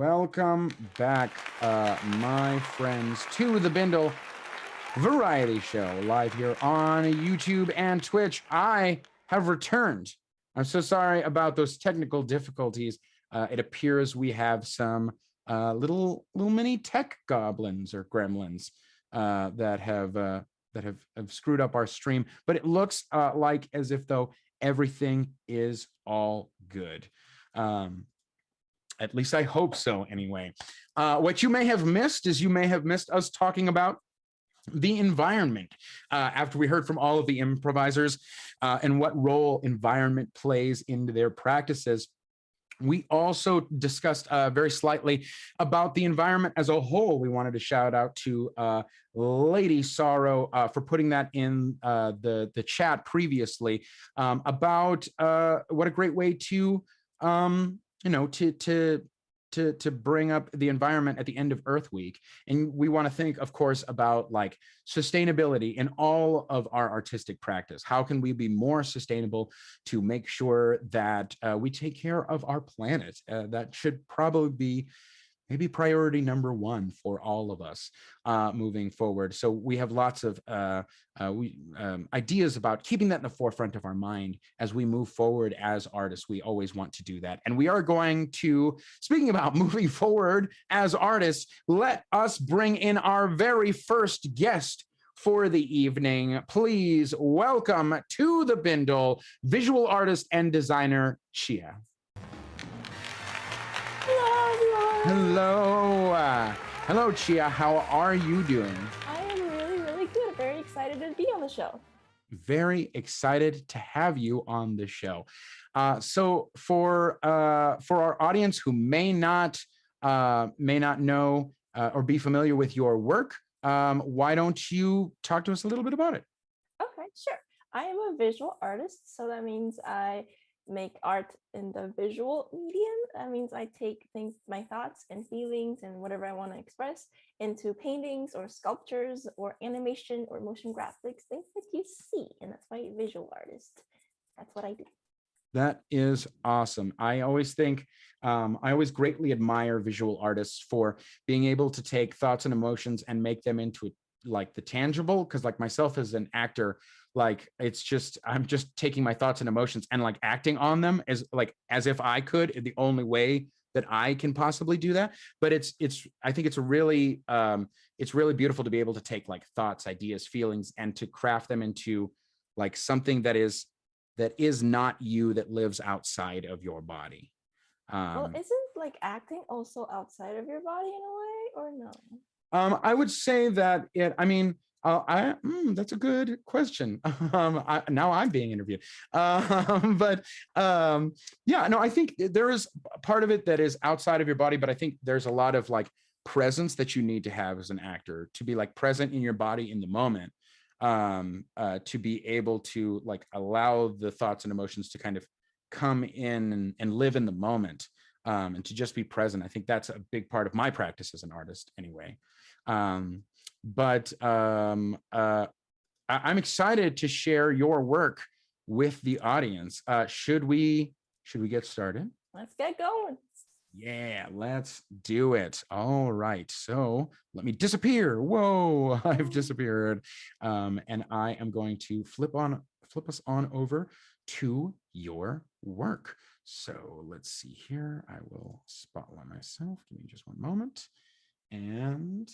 Welcome back, my friends, to the Bindle Variety Show, live here on YouTube and Twitch. I have returned. I'm so sorry about those technical difficulties. It appears we have some little mini tech goblins or gremlins that have screwed up our stream, but it looks like as if though everything is all good. At least I hope so anyway. What you may have missed is you may have missed us talking about the environment after we heard from all of the improvisers and what role environment plays into their practices. We also discussed very slightly about the environment as a whole. We wanted to shout out to Lady Sorrow for putting that in the chat previously about what a great way to to bring up the environment at the end of Earth Week. And we want to think, of course, about like sustainability in all of our artistic practice. How can we be more sustainable to make sure that we take care of our planet? That should probably be maybe priority number one for all of us moving forward. So we have lots of ideas about keeping that in the forefront of our mind as we move forward as artists. We always want to do that. And we are going to, speaking about moving forward as artists, let us bring in our very first guest for the evening. Please welcome to the Bindle, visual artist and designer, Chia. Hello. Hello, Chia. How are you doing? I am really good. Very excited to be on the show. Very excited to have you on the show. So for our audience who may not know or be familiar with your work, why don't you talk to us a little bit about it? Okay, sure. I am a visual artist, so that means I make art in the visual medium. That means I take things, my thoughts and feelings and whatever I want to express into paintings or sculptures or animation or motion graphics, things that you see. And that's why visual artist. That's what I do. That is awesome. I always think, I always greatly admire visual artists for being able to take thoughts and emotions and make them into like the tangible. Because like myself as an actor, like it's just, I'm just taking my thoughts and emotions and like acting on them as if I could, the only way that I can possibly do that. But I think it's really beautiful to be able to take like thoughts, ideas, feelings, and to craft them into like something that is not you, that lives outside of your body. Well, isn't like acting also outside of your body in a way, or no? I would say that that's a good question. Now I'm being interviewed. Yeah, no, I think there is part of it that is outside of your body, but I think there's a lot of like presence that you need to have as an actor to be like present in your body in the moment, to be able to like allow the thoughts and emotions to kind of come in and live in the moment, and to just be present. I think that's a big part of my practice as an artist anyway. I'm excited to share your work with the audience. Should we get started? Let's get going. Yeah, let's do it. All right, so let me disappear. Whoa, I've disappeared. And I am going to flip us on over to your work. So let's see here. I will spotlight myself. Give me just one moment. And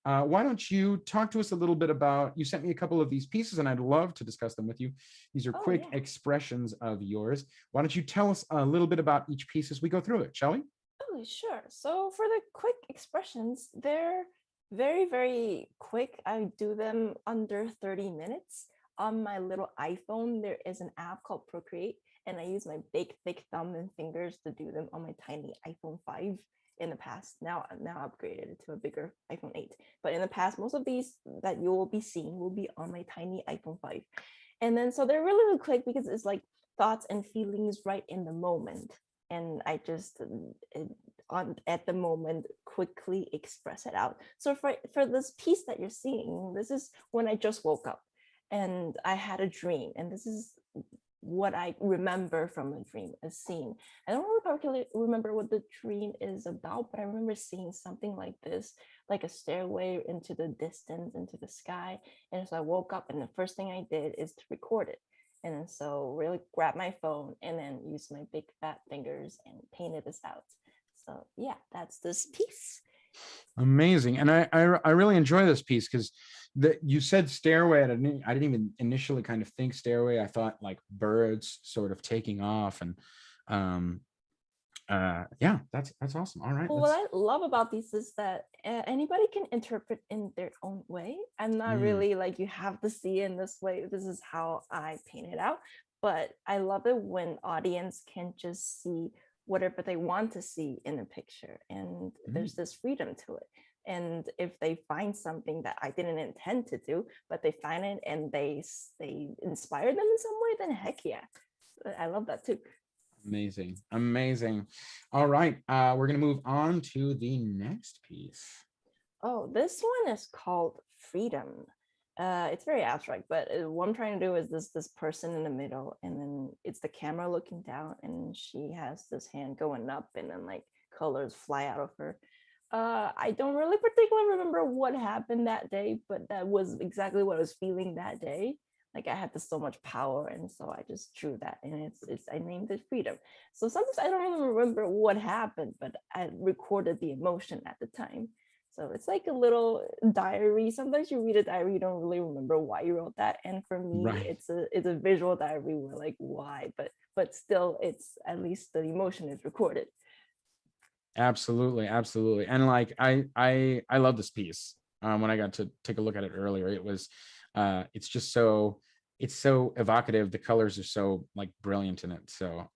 why don't you talk to us a little bit about, you sent me a couple of these pieces and I'd love to discuss them with you. These are quick expressions of yours. Why don't you tell us a little bit about each piece as we go through it, shall we? Oh, sure. So for the quick expressions, they're very quick. I do them under 30 minutes. On my little iPhone, there is an app called Procreate, and I use my big, thick thumb and fingers to do them on my tiny iPhone 5. In the past, now upgraded it to a bigger iPhone 8, but in the past, most of these that you will be seeing will be on my tiny iPhone 5. And then so they're really quick because it's like thoughts and feelings right in the moment, and I just at the moment quickly express it out. So for this piece that you're seeing, this is when I just woke up and I had a dream, and this is what I remember from a dream, a scene. I don't really particularly remember what the dream is about, but I remember seeing something like this, like a stairway into the distance, into the sky. And so I woke up, and the first thing I did is to record it. And then so really grabbed my phone and then used my big fat fingers and painted this out. So yeah, that's this piece. Amazing. And I really enjoy this piece because you said stairway. I didn't even initially kind of think stairway. I thought like birds sort of taking off, and yeah, that's awesome. All right. Well, what I love about these is that anybody can interpret in their own way. I'm not really like, you have to see in this way. This is how I paint it out. But I love it when audience can just see whatever they want to see in a picture, and there's this freedom to it. And if they find something that I didn't intend to do, but they find it and they inspire them in some way, then heck yeah, I love that too. Amazing. Amazing. All right. We're going to move on to the next piece. Oh, this one is called Freedom. It's very abstract, but what I'm trying to do is this person in the middle, and then it's the camera looking down, and she has this hand going up, and then like colors fly out of her. I don't really particularly remember what happened that day, but that was exactly what I was feeling that day. Like I had so much power, and so I just drew that, and I named it Freedom. So sometimes I don't even remember what happened, but I recorded the emotion at the time. So it's like a little diary. Sometimes you read a diary, you don't really remember why you wrote that. And for me, it's a visual diary where like why, but still it's at least the emotion is recorded. Absolutely, absolutely. And like I love this piece. When I got to take a look at it earlier, it was it's just so evocative. The colors are so like brilliant in it. So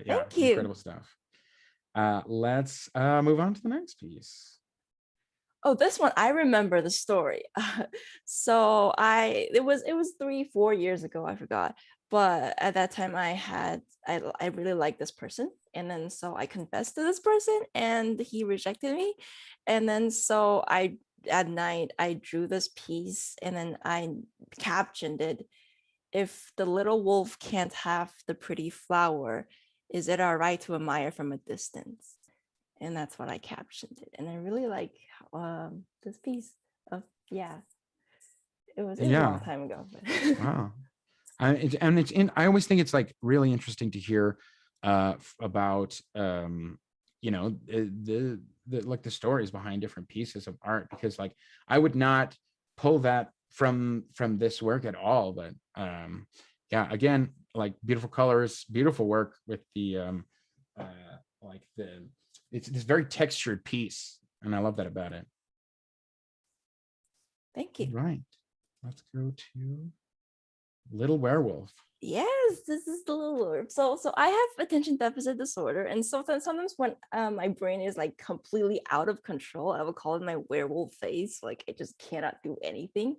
yeah, Thank you. incredible stuff. Let's move on to the next piece. Oh, this one, I remember the story. So it was 3-4 years ago, I forgot. But at that time I really liked this person. And then so I confessed to this person and he rejected me. And then so at night I drew this piece, and then I captioned it, "If the little wolf can't have the pretty flower, is it all right to admire from a distance?" And that's what I captioned it. And I really like this piece of, yeah, it was a long time ago. But Wow. I always think it's like really interesting to hear about you know, the like the stories behind different pieces of art, because like I would not pull that from this work at all. But yeah, again, like beautiful colors, beautiful work with the like it's this very textured piece, and I love that about it. Thank you. Right. Let's go to Little Werewolf. Yes, this is the little werewolf. So I have attention deficit disorder, and sometimes when my brain is like completely out of control, I would call it my werewolf face. Like I just cannot do anything.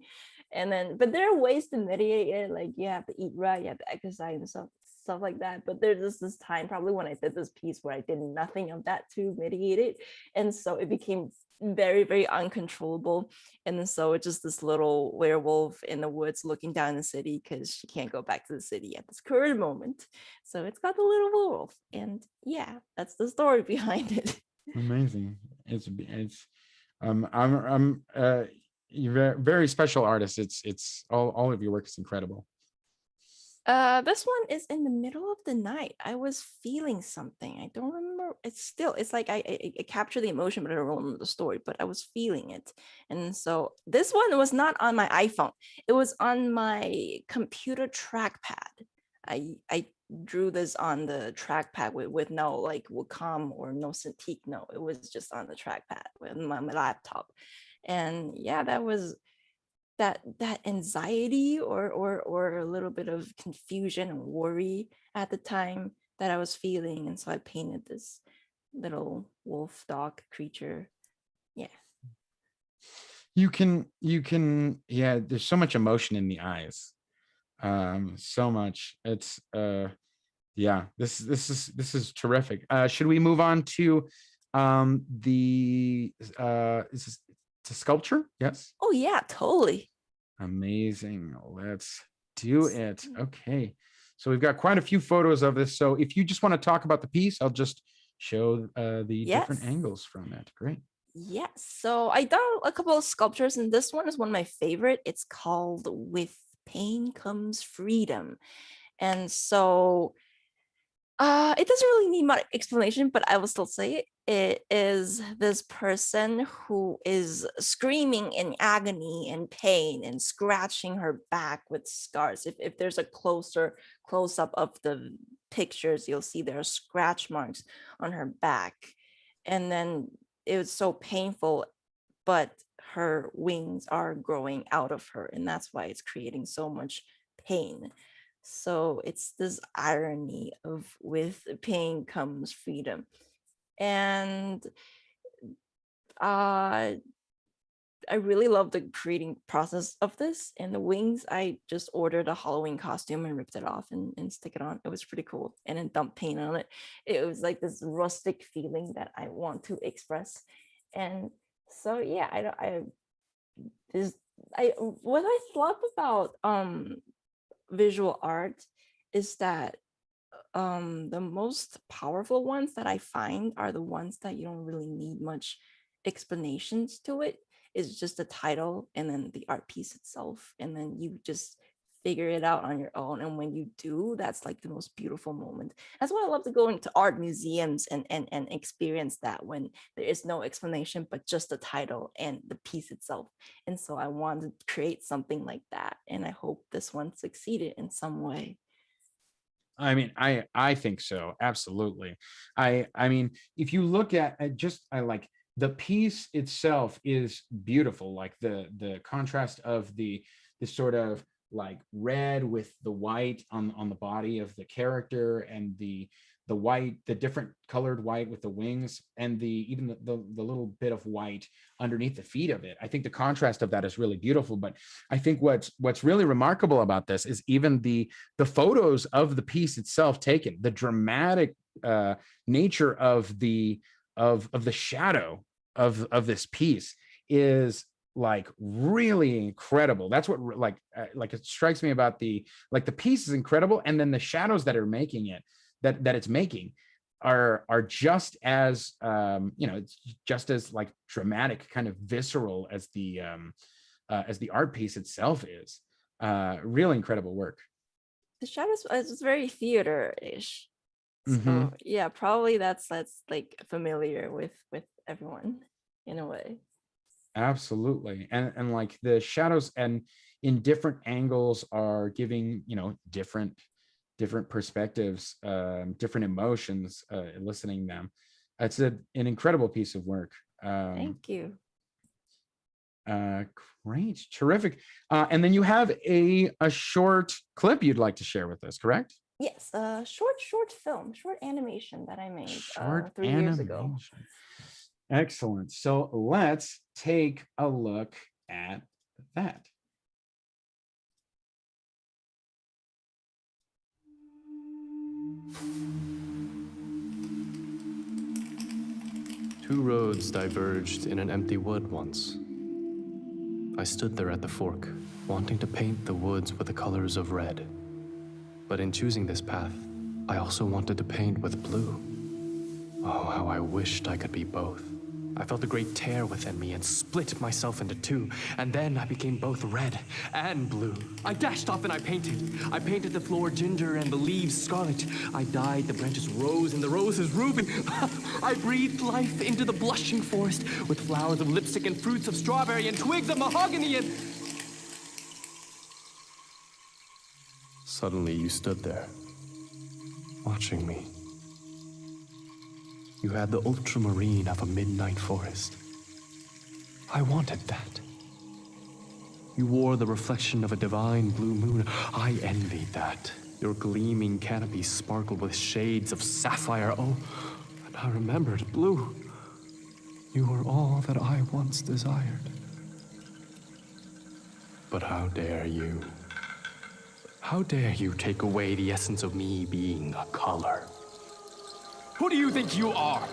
And then, but there are ways to mitigate it. Like you have to eat right, you have to exercise and stuff like that. But there's just this time probably when I did this piece where I did nothing of that to mitigate it, and so it became very, very uncontrollable. And then so it's just this little werewolf in the woods looking down the city because she can't go back to the city at this current moment. So it's got the little werewolf, and yeah, that's the story behind it. Amazing. It's I'm you're a very special artist. It's all of your work is incredible. This one is in the middle of the night. I was feeling something. I don't remember. It's like I capture the emotion, but I don't remember the story, but I was feeling it. And so this one was not on my iPhone. It was on my computer trackpad. I drew this on the trackpad with no like Wacom or no Cintiq. No, it was just on the trackpad with my laptop. And yeah, that was that anxiety or a little bit of confusion and worry at the time that I was feeling. And so I painted this little wolf dog creature. Yeah. You can yeah, there's so much emotion in the eyes. So much. It's yeah, this is terrific. Should we move on to the is this to sculpture? Yes. Oh yeah, totally. Amazing. Let's do it. Okay. So we've got quite a few photos of this. So if you just want to talk about the piece, I'll just show the different angles from it. Great. Yes. So I done a couple of sculptures, and this one is one of my favorite. It's called With Pain Comes Freedom. And so it doesn't really need much explanation, but I will still say it. It is this person who is screaming in agony and pain and scratching her back with scars. If there's a closer close-up of the pictures, you'll see there are scratch marks on her back. And then it was so painful, but her wings are growing out of her, and that's why it's creating so much pain. So it's this irony of with pain comes freedom. And I really love the creating process of this. And the wings, I just ordered a Halloween costume and ripped it off and stick it on. It was pretty cool. And then dump paint on it. It was like this rustic feeling that I want to express. And so yeah, what I love about visual art is that the most powerful ones that I find are the ones that you don't really need much explanations to it. It's just the title and then the art piece itself, and then you just figure it out on your own. And when you do, that's like the most beautiful moment. That's why I love to go into art museums and experience that, when there is no explanation but just the title and the piece itself. And so I want to create something like that, and I hope this one succeeded in some way. I mean, I think so. Absolutely. I mean, if you look at I like the piece itself is beautiful. Like the contrast of the sort of like red with the white on the body of the character, and the white, the different colored white with the wings, and even the little bit of white underneath the feet of it. I think the contrast of that is really beautiful. But I think what's really remarkable about this is even the photos of the piece itself taken, the dramatic nature of the shadow of this piece is like really incredible. That's what like it strikes me about the piece is incredible, and then the shadows that are making it, that it's making, are just as it's just as like dramatic, kind of visceral as the art piece itself is. Really incredible work. The shadows is very theater-ish. So yeah, probably that's like familiar with everyone in a way. Absolutely. And like the shadows and in different angles are giving, different perspectives, different emotions, eliciting them. It's an incredible piece of work. Thank you. Great, terrific. And then you have a short clip you'd like to share with us, correct? Yes, a short film, short animation that I made 3 years ago. Excellent. So let's take a look at that. Two roads diverged in an empty wood once. I stood there at the fork, wanting to paint the woods with the colors of red. But in choosing this path, I also wanted to paint with blue. Oh, how I wished I could be both. I felt a great tear within me and split myself into two, and then I became both red and blue. I dashed off and I painted. I painted the floor ginger and the leaves scarlet. I dyed the branches rose and the roses ruby. I breathed life into the blushing forest with flowers of lipstick and fruits of strawberry and twigs of mahogany and... Suddenly you stood there, watching me. You had the ultramarine of a midnight forest. I wanted that. You wore the reflection of a divine blue moon. I envied that. Your gleaming canopy sparkled with shades of sapphire. Oh, and I remembered blue. You were all that I once desired. But how dare you? How dare you take away the essence of me being a color? Who do you think you are?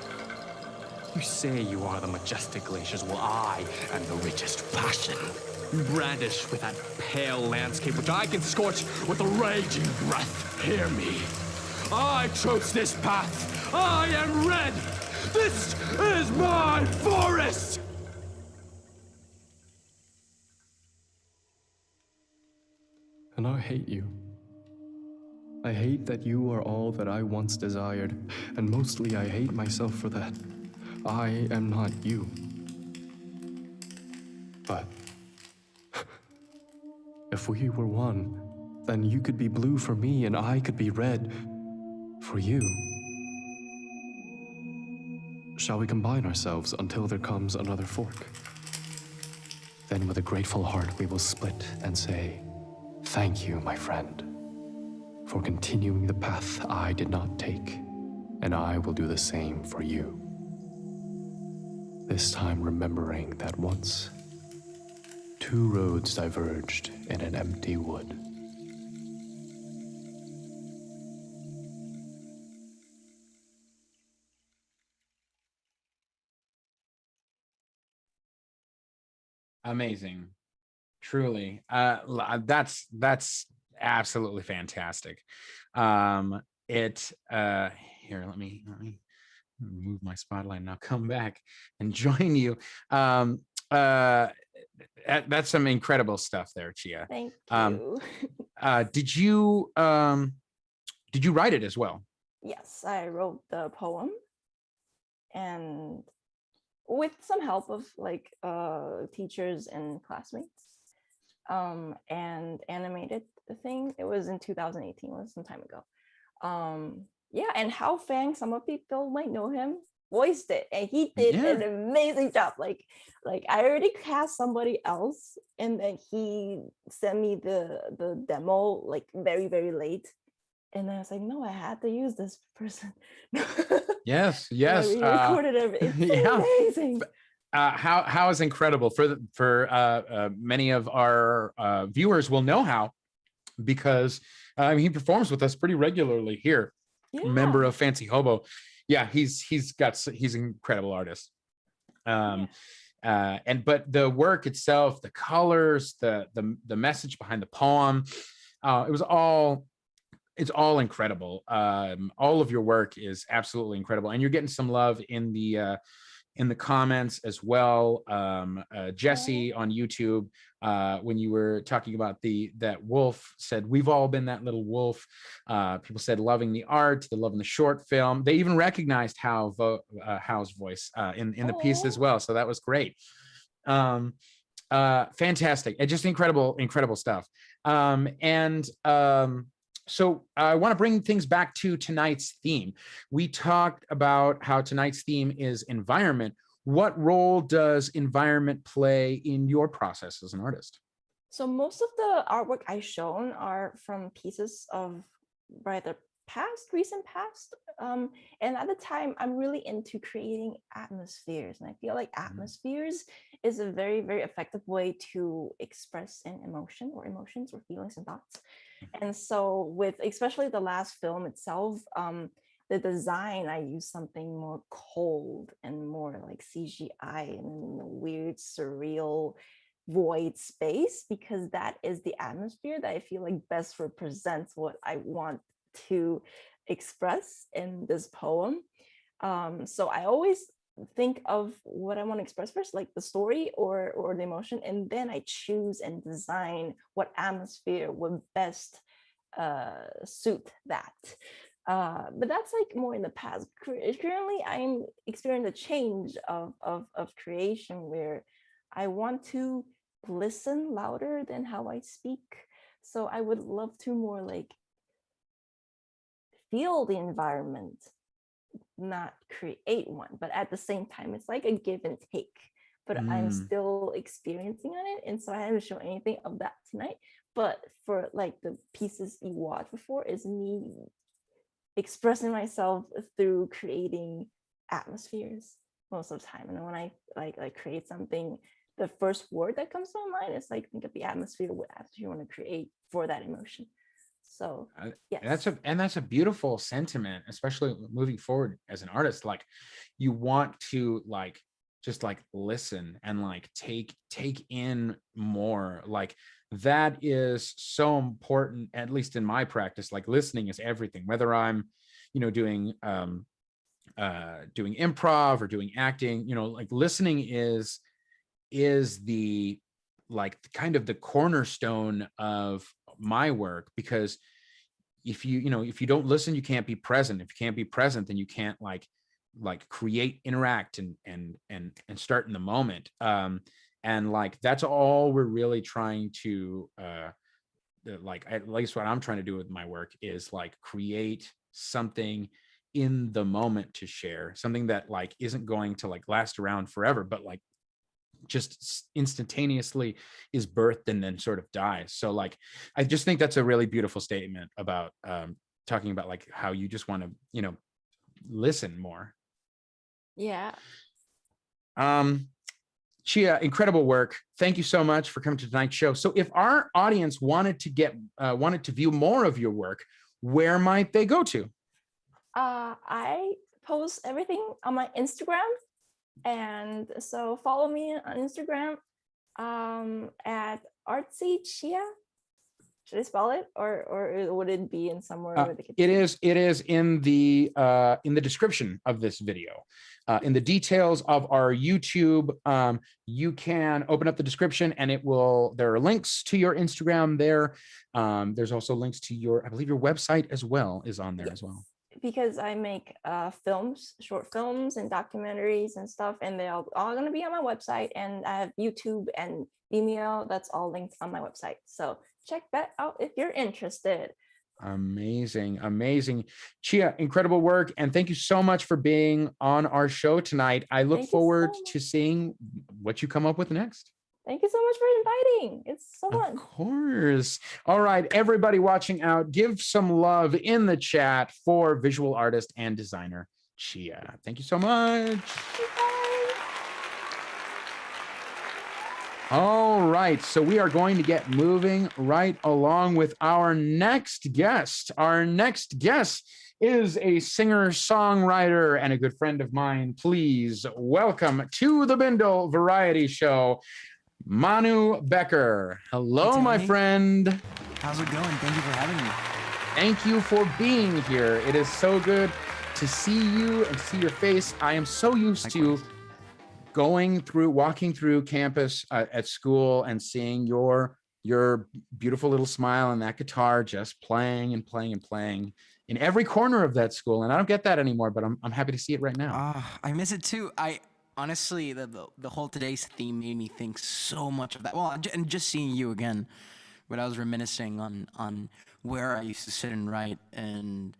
You say you are the majestic glaciers, while I am the richest passion. You brandish with that pale landscape which I can scorch with a raging breath. Hear me. I chose this path. I am red. This is my forest. And I hate you. I hate that you are all that I once desired, and mostly I hate myself for that. I am not you. But if we were one, then you could be blue for me and I could be red for you. Shall we combine ourselves until there comes another fork? Then with a grateful heart we will split and say, thank you, my friend, for continuing the path I did not take, and I will do the same for you. This time remembering that once, two roads diverged in an empty wood. Amazing. Truly. That's absolutely fantastic. It here, let me remove my spotlight and I'll come back and join you. That's some incredible stuff there, Chia. Thank you. Did you write it as well? Yes, I wrote the poem, and with some help of like teachers and classmates, and animated the thing. It was in 2018, it was some time ago. Yeah, and Hao Fang, some of people might know him, voiced it, and he did an amazing job. Like I already cast somebody else, and then he sent me the demo like very, very late. And I was like, no, I had to use this person. Yes. So I re-recorded everything. It's amazing. How is incredible for many of our viewers will know How, because he performs with us pretty regularly here. Yeah. Member of Fancy Hobo. Yeah, he's an incredible artist. But the work itself, the colors, the message behind the poem, it's all incredible. All of your work is absolutely incredible, and you're getting some love in the comments as well. Jesse on YouTube, when you were talking about that wolf, said we've all been that little wolf. People said loving the art, the loving the short film. They even recognized Hao's voice in the piece as well. So that was great. Fantastic. And just incredible stuff. So I want to bring things back to tonight's theme. We talked about how tonight's theme is environment. What role does environment play in your process as an artist? So most of the artwork I've shown are from pieces of rather recent past. And at the time, I'm really into creating atmospheres. And I feel like atmospheres is a very, very effective way to express an emotion or emotions or feelings and thoughts. And so with especially the last film itself, the design, I use something more cold and more like CGI and weird, surreal void space, because that is the atmosphere that I feel like best represents what I want to express in this poem. So I always think of what I want to express first, like the story or the emotion, and then I choose and design what atmosphere would best suit that. But that's like more in the past. Currently, I'm experiencing a change of creation where I want to listen louder than how I speak. So I would love to more like feel the environment, not create one, but at the same time it's like a give and take, but I'm still experiencing on it. And so I haven't shown anything of that tonight, but for like the pieces you watched before is me expressing myself through creating atmospheres most of the time. And when I like create something, the first word that comes to my mind is like, think of the atmosphere, what atmosphere you want to create for that emotion. So Uh, yes. that's a beautiful sentiment, especially moving forward as an artist. Like you want to like just like listen and like take in more. Like that is so important, at least in my practice. Like listening is everything, whether I'm, doing improv or doing acting, like listening is the like kind of the cornerstone of my work, because if if you don't listen, you can't be present. If you can't be present, then you can't like create, interact, and start in the moment. And like that's all we're really trying to like, at least what I'm trying to do with my work is like create something in the moment to share, something that like isn't going to like last around forever, but like just instantaneously is birthed and then sort of dies. So like I just think that's a really beautiful statement about talking about like how you just want to listen more. Yeah. Chia, incredible work. Thank you so much for coming to tonight's show. So if our audience wanted to view more of your work, where might they go to? I post everything on my Instagram, and so follow me on Instagram at artsy chia. Should I spell it, or would it be in somewhere where they could it see? It is in the description of this video, in the details of our YouTube. You can open up the description and there are links to your Instagram there. There's also links to I believe your website as well is on there as well. Because I make films, short films and documentaries and stuff, and they're all going to be on my website. And I have YouTube and Vimeo. That's all linked on my website. So check that out if you're interested. Amazing. Chia, incredible work. And thank you so much for being on our show tonight. I look forward to seeing what you come up with next. Thank you so much for inviting. It's so fun. Of course. All right, everybody watching out, give some love in the chat for visual artist and designer Chia. Thank you so much. Bye. All right, so we are going to get moving right along with our next guest. Our next guest is a singer-songwriter and a good friend of mine. Please welcome to the Bindle Variety Show, Manu Becker. Hello, hey, my friend. How's it going? Thank you for having me. Thank you for being here. It is so good to see you and see your face. I am so used to walking through campus at school and seeing your beautiful little smile and that guitar just playing and playing and playing in every corner of that school. And I don't get that anymore, but I'm happy to see it right now. I miss it too. Honestly, the whole today's theme made me think so much of that. Well, and just seeing you again, when I was reminiscing on where I used to sit and write, and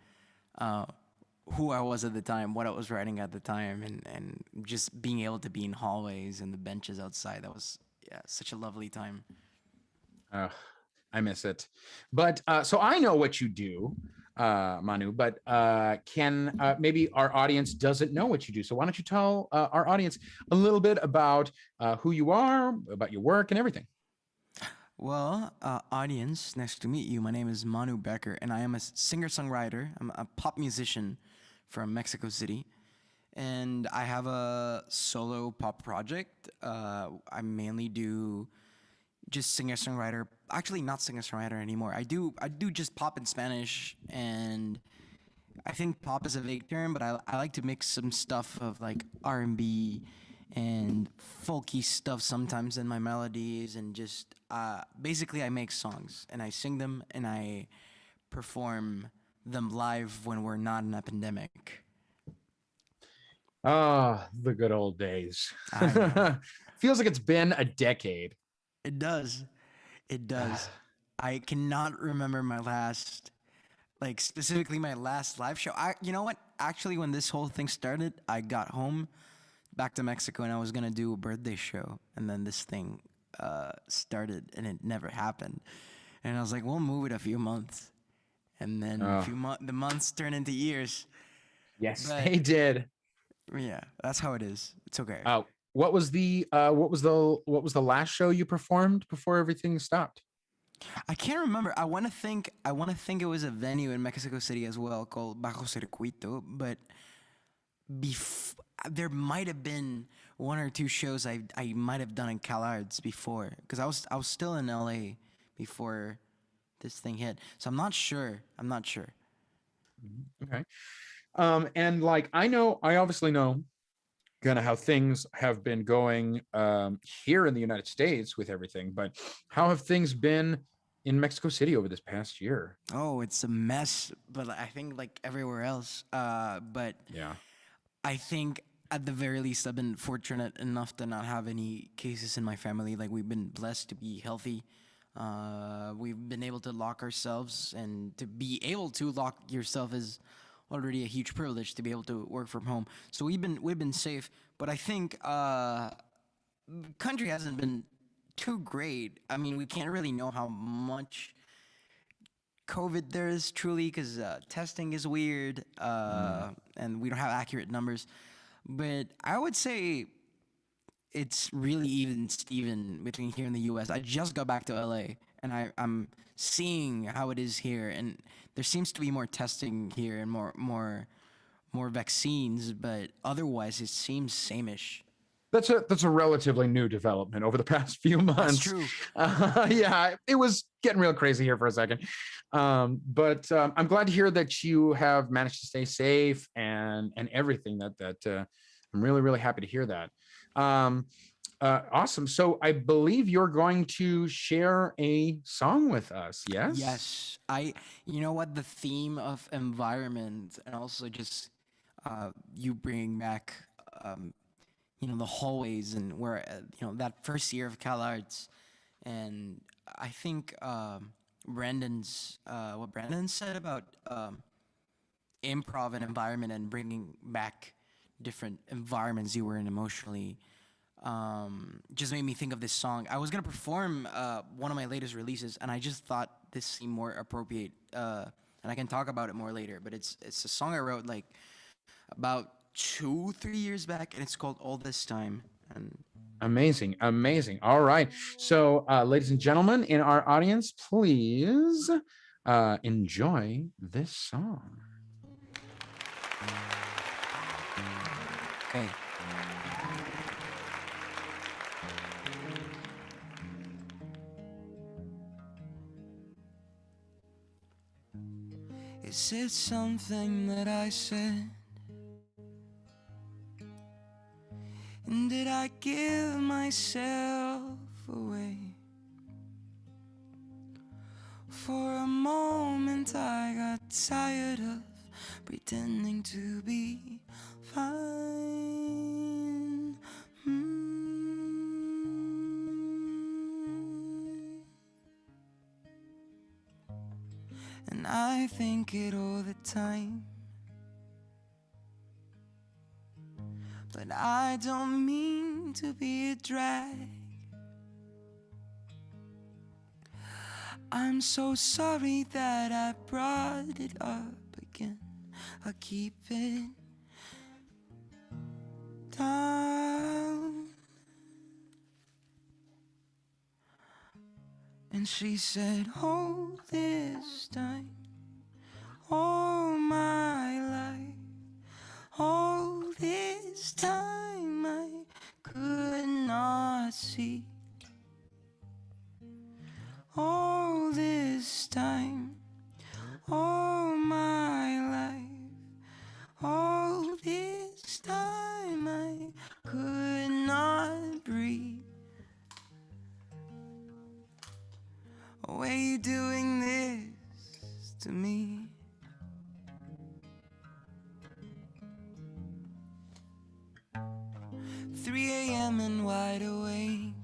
who I was at the time, what I was writing at the time, and just being able to be in hallways and the benches outside. That was such a lovely time. I miss it. But so I know what you do, Manu, but maybe our audience doesn't know what you do. So why don't you tell our audience a little bit about who you are, about your work and everything. Well, audience, nice to meet you. My name is Manu Becker, and I am a singer-songwriter. I'm a pop musician from Mexico City, and I have a solo pop project. I mainly do just singer-songwriter. Actually, not singer-songwriter anymore. I do just pop in Spanish, and I think pop is a vague term, but I like to mix some stuff of like R&B and folky stuff sometimes in my melodies, and just basically I make songs and I sing them and I perform them live when we're not in a pandemic. Oh, the good old days. Feels like it's been a decade. It does. I cannot remember my last, like specifically my last live show. You know what? Actually, when this whole thing started, I got home back to Mexico and I was gonna do a birthday show, and then this thing started and it never happened. And I was like, we'll move it a few months, and then the months turn into years. Yes, they did. Yeah, that's how it is. It's okay. What was the last show you performed before everything stopped? I can't remember. I want to think it was a venue in Mexico City as well called Bajo Circuito, but there might have been one or two shows I might have done in CalArts before, because I was still in LA before this thing hit. So I'm not sure. Okay. And like I obviously know kind of how things have been going here in the United States with everything, but how have things been in Mexico City over this past year? Oh, it's a mess, but I think like everywhere else. But Yeah. I think at the very least, I've been fortunate enough to not have any cases in my family. Like, we've been blessed to be healthy. We've been able to lock ourselves, and to be able to lock yourself is already a huge privilege, to be able to work from home. So we've been safe. But I think country hasn't been too great. I mean, we can't really know how much COVID there is truly, because testing is weird, and we don't have accurate numbers. But I would say it's really even Steven between here and the US. I just got back to LA, and I'm seeing how it is here, and there seems to be more testing here and more vaccines, but otherwise it seems same-ish. That's a relatively new development over the past few months. That's true. Yeah, it was getting real crazy here for a second. But I'm glad to hear that you have managed to stay safe and everything. I'm really, really happy to hear that. Awesome. So I believe you're going to share a song with us. Yes. Yes. You know what? The theme of environment, and also just you bringing back, the hallways, and where, that first year of CalArts. And I think what Brandon said about improv and environment, and bringing back different environments you were in emotionally, just made me think of this song. I was gonna perform one of my latest releases, and I just thought this seemed more appropriate, and I can talk about it more later. But it's a song I wrote like about 2-3 years back, and it's called All This Time. And amazing. All right. So, ladies and gentlemen in our audience, please enjoy this song. okay. Is it something that I said? And did I give myself away? For a moment I got tired of pretending to be fine. And I think it all the time, but I don't mean to be a drag. I'm so sorry that I brought it up again. I'll keep it down. And she said, all this time, all my life, all this time I could not see. All this time, all my life, all this time I could not breathe. Why are you doing this to me? "3 a.m. and wide awake,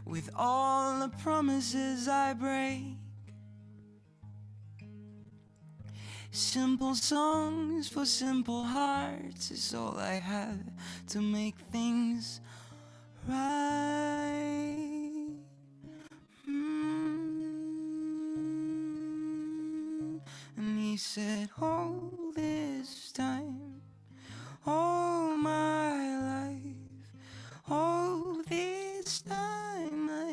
with all the promises I break. Simple songs for simple hearts is all I have to make things right. And he said, all this time, all my life, all this time I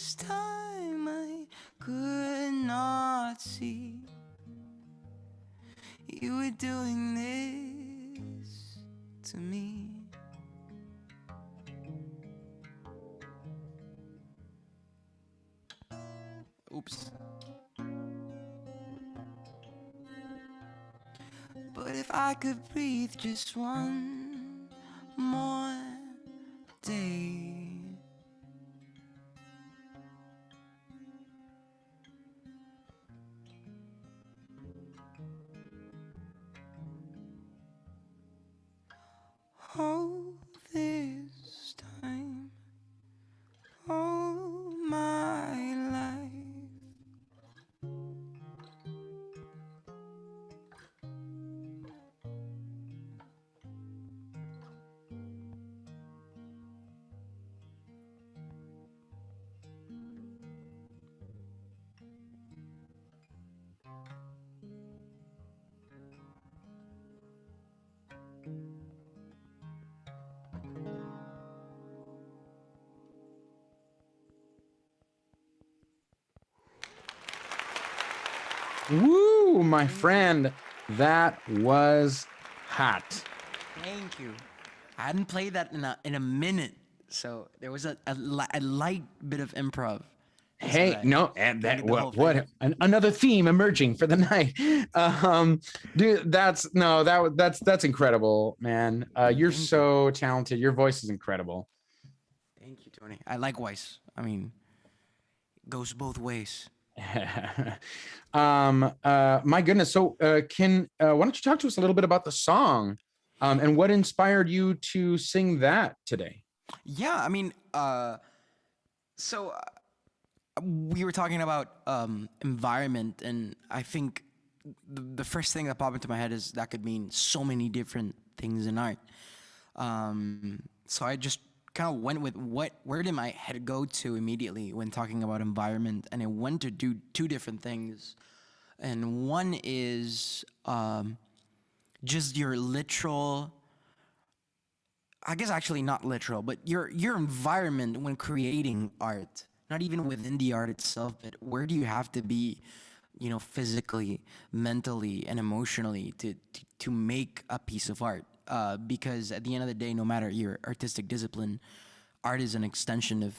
this time I could not see you were doing this to me. Oops. But if I could breathe just one more day, oh, this time, oh, my life. Woo, my friend, that was hot. Thank you. I hadn't played that in a minute, so there was a light bit of improv. Hey, that no, and that the whole what another theme emerging for the night. Dude, that's incredible, man. You're so talented. Your voice is incredible. Thank you, Tony. I likewise. I mean, it goes both ways. My goodness. So, why don't you talk to us a little bit about the song, and what inspired you to sing that today? Yeah, I mean, so we were talking about environment, and I think the first thing that popped into my head is that could mean so many different things in art. So I just kind of went with where did my head go to immediately when talking about environment, and it went to do two different things. And one is just your literal, I guess actually not literal, but your environment when creating art. Not even within the art itself, but where do you have to be, physically, mentally, and emotionally to make a piece of art? Because at the end of the day, no matter your artistic discipline, art is an extension of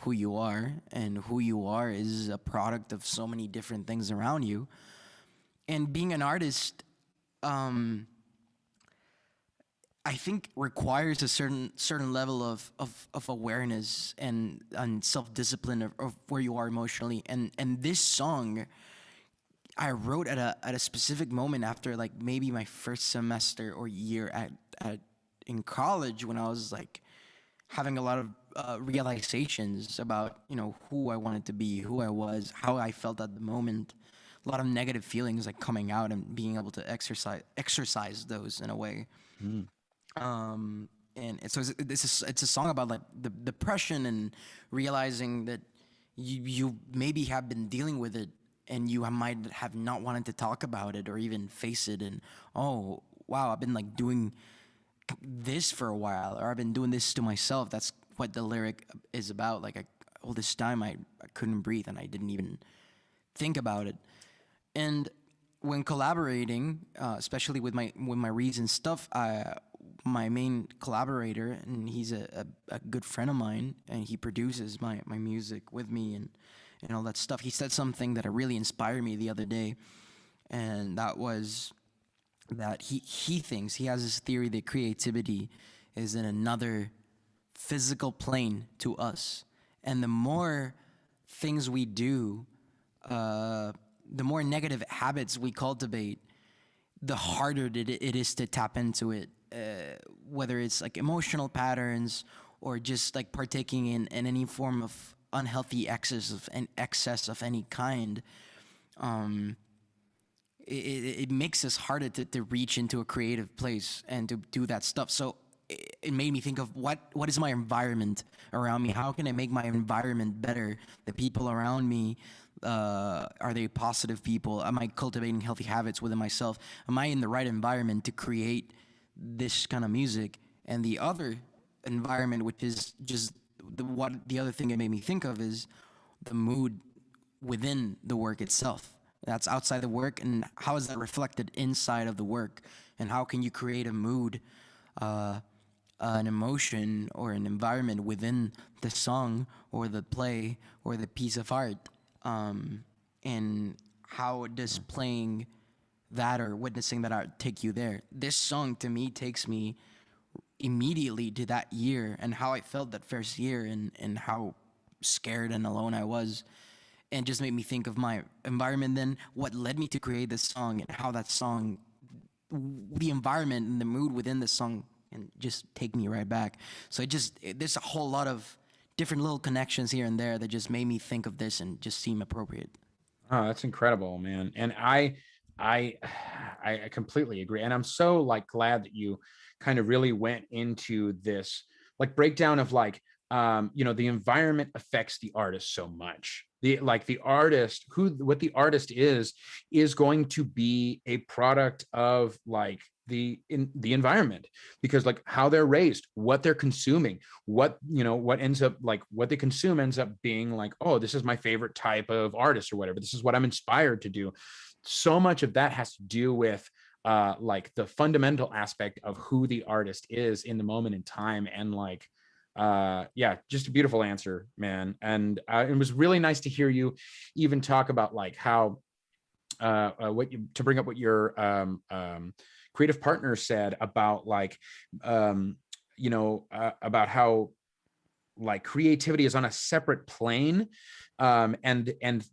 who you are, and who you are is a product of so many different things around you. And being an artist, I think requires a certain level of awareness and self-discipline of where you are emotionally. And this song I wrote at a specific moment after like maybe my first semester or year in college, when I was like having a lot of realizations about who I wanted to be, who I was, how I felt at the moment. A lot of negative feelings like coming out and being able to exercise those in a way. And so it's a song about like the depression and realizing that you maybe have been dealing with it, and you might have not wanted to talk about it or even face it. And oh wow, I've been like doing this for a while, or I've been doing this to myself. That's what the lyric is about. Like all this time I couldn't breathe, and I didn't even think about it. And when collaborating, especially with my recent stuff, my main collaborator, and he's a good friend of mine, and he produces my music with me and all that stuff. He said something that really inspired me the other day, and that was that he thinks, he has this theory that creativity is in another physical plane to us. And the more things we do, the more negative habits we cultivate, the harder it is to tap into it. Whether it's like emotional patterns or just like partaking in any form of unhealthy excess of any kind, it makes us harder to reach into a creative place and to do that stuff. So it made me think of what is my environment around me? How can I make my environment better? The people around me, are they positive people? Am I cultivating healthy habits within myself? Am I in the right environment to create this kind of music? And the other environment, which is just the other thing it made me think of, is the mood within the work itself. That's outside the work, and how is that reflected inside of the work? And how can you create a mood, an emotion, or an environment within the song, or the play, or the piece of art? And how does playing that or witnessing that art take you there? This song to me takes me immediately to that year and how I felt that first year, and how scared and alone I was, and just made me think of my environment then, what led me to create this song, and how that song, the environment and the mood within the song, and just take me right back. So there's a whole lot of different little connections here and there that just made me think of this and just seem appropriate. Oh, that's incredible, man. And I completely agree. And I'm so like glad that you kind of really went into this like breakdown of like, the environment affects the artist so much. What the artist is going to be a product of like the environment, because like how they're raised, what they're consuming, what ends up like what they consume ends up being like, oh, this is my favorite type of artist or whatever. This is what I'm inspired to do. So much of that has to do with like the fundamental aspect of who the artist is in the moment in time. And like, just a beautiful answer, man. And it was really nice to hear you even talk about like how to bring up what your creative partner said about like about how like creativity is on a separate plane, and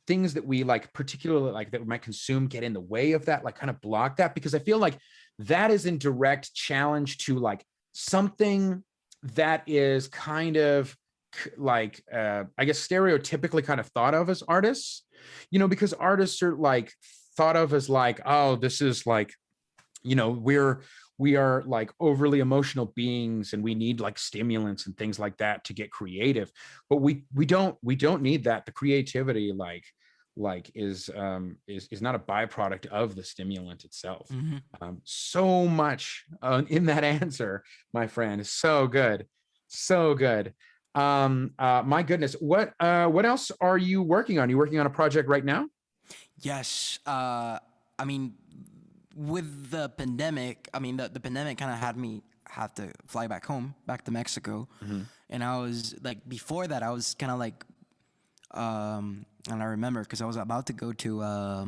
things that we like particularly like that we might consume get in the way of that, like kind of block that, because I feel like that is in direct challenge to like something that is kind of like I guess stereotypically kind of thought of as artists, because artists are like thought of as like, oh, this is like, we are like overly emotional beings and we need like stimulants and things like that to get creative, but we don't need that. The creativity is not a byproduct of the stimulant itself. Mm-hmm. So much in that answer, my friend. So good. My goodness, what else are you working on? You working on a project right now? Yes. I mean, with the pandemic, the pandemic kind of had me have to fly back home, back to Mexico. Mm-hmm. And I was like, before that, I was kind of like, and I remember because I was about to go to a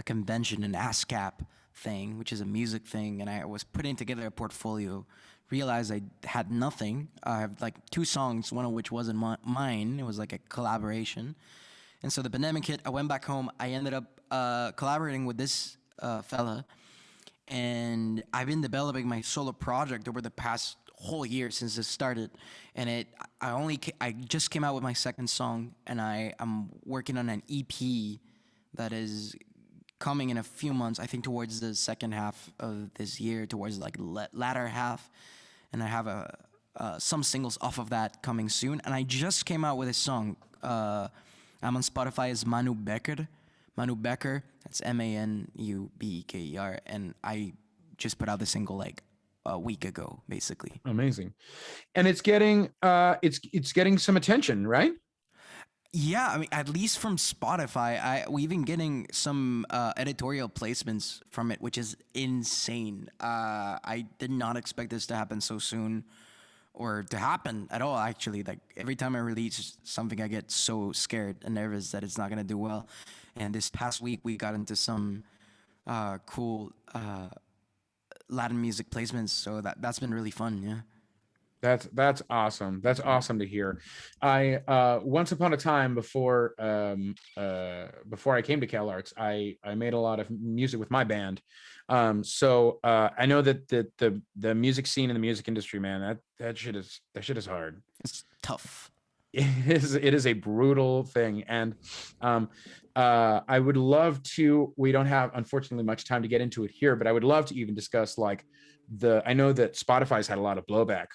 convention, an ASCAP thing, which is a music thing. And I was putting together a portfolio, realized I had nothing. I have like 2 songs, one of which wasn't mine. It was like a collaboration. And so the pandemic hit, I went back home. I ended up collaborating with this fella, and I've been developing my solo project over the past whole year since it started. And I just came out with my second song, and I'm working on an EP that is coming in a few months, I think towards the second half of this year, towards like latter half. And I have some singles off of that coming soon. And I just came out with a song. I'm on Spotify as Manu Becker. Manu Becker, that's Manubeker, and I just put out the single like a week ago, basically. Amazing. And it's getting it's getting some attention, right? Yeah, I mean, at least from Spotify, we've been getting some editorial placements from it, which is insane. I did not expect this to happen so soon, or to happen at all, actually. Like, every time I release something, I get so scared and nervous that it's not going to do well. And this past week, we got into some cool Latin music placements, so that's been really fun, yeah. That's awesome. That's awesome to hear. I once upon a time before I came to CalArts, I made a lot of music with my band. So I know that the music scene in the music industry, man, that shit is hard. It's tough. It is a brutal thing. And I would love to, we don't have unfortunately much time to get into it here, but I would love to even discuss like I know that Spotify's had a lot of blowback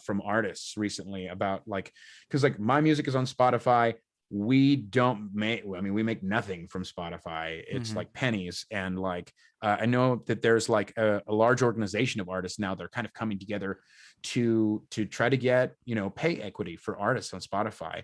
from artists recently about like, because like my music is on Spotify, we don't make, I mean, we make nothing from Spotify. It's Mhm. like pennies. And like, I know that there's like a large organization of artists now that are kind of coming together to try to get, you know, pay equity for artists on Spotify,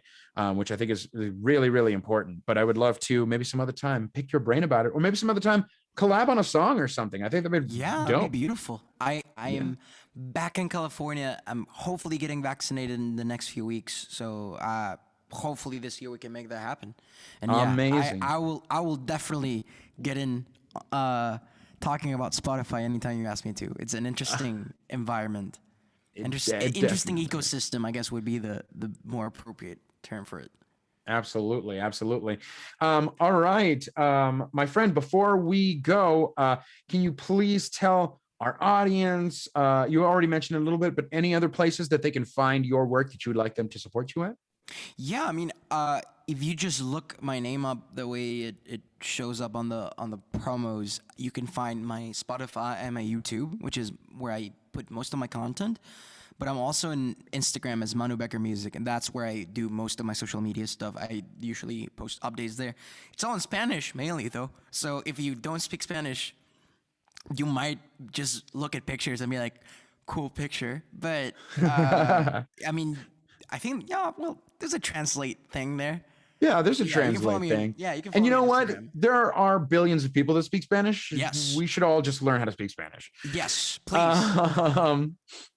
which I think is really, really important. But I would love to maybe some other time pick your brain about it, or maybe some other time collab on a song or something. I think that'd be Yeah, that'd dope. be beautiful. I Yeah. am back in California. I'm hopefully getting vaccinated in the next few weeks. So hopefully this year we can make that happen. And yeah, Amazing. I will definitely get in talking about Spotify anytime you ask me to. It's an interesting environment. Interesting Definitely. ecosystem, I guess, would be the more appropriate term for it. Absolutely, absolutely. All right, my friend, before we go, can you please tell our audience, you already mentioned a little bit, but any other places that they can find your work that you would like them to support you at? Yeah, I mean, if you just look my name up the way it shows up on the promos, you can find my Spotify and my YouTube, which is where I put most of my content. But I'm also on Instagram as Manu Becker Music, and that's where I do most of my social media stuff. I usually post updates there. It's all in Spanish mainly, though. So if you don't speak Spanish, you might just look at pictures and be like, "Cool picture." But I mean, I think well, there's a translate thing there. Yeah, there's a Yeah, you can follow translate me. thing. Yeah, you can And follow you me know on what? Instagram. There are billions of people that speak Spanish. Yes. We should all just learn how to speak Spanish. Yes, please.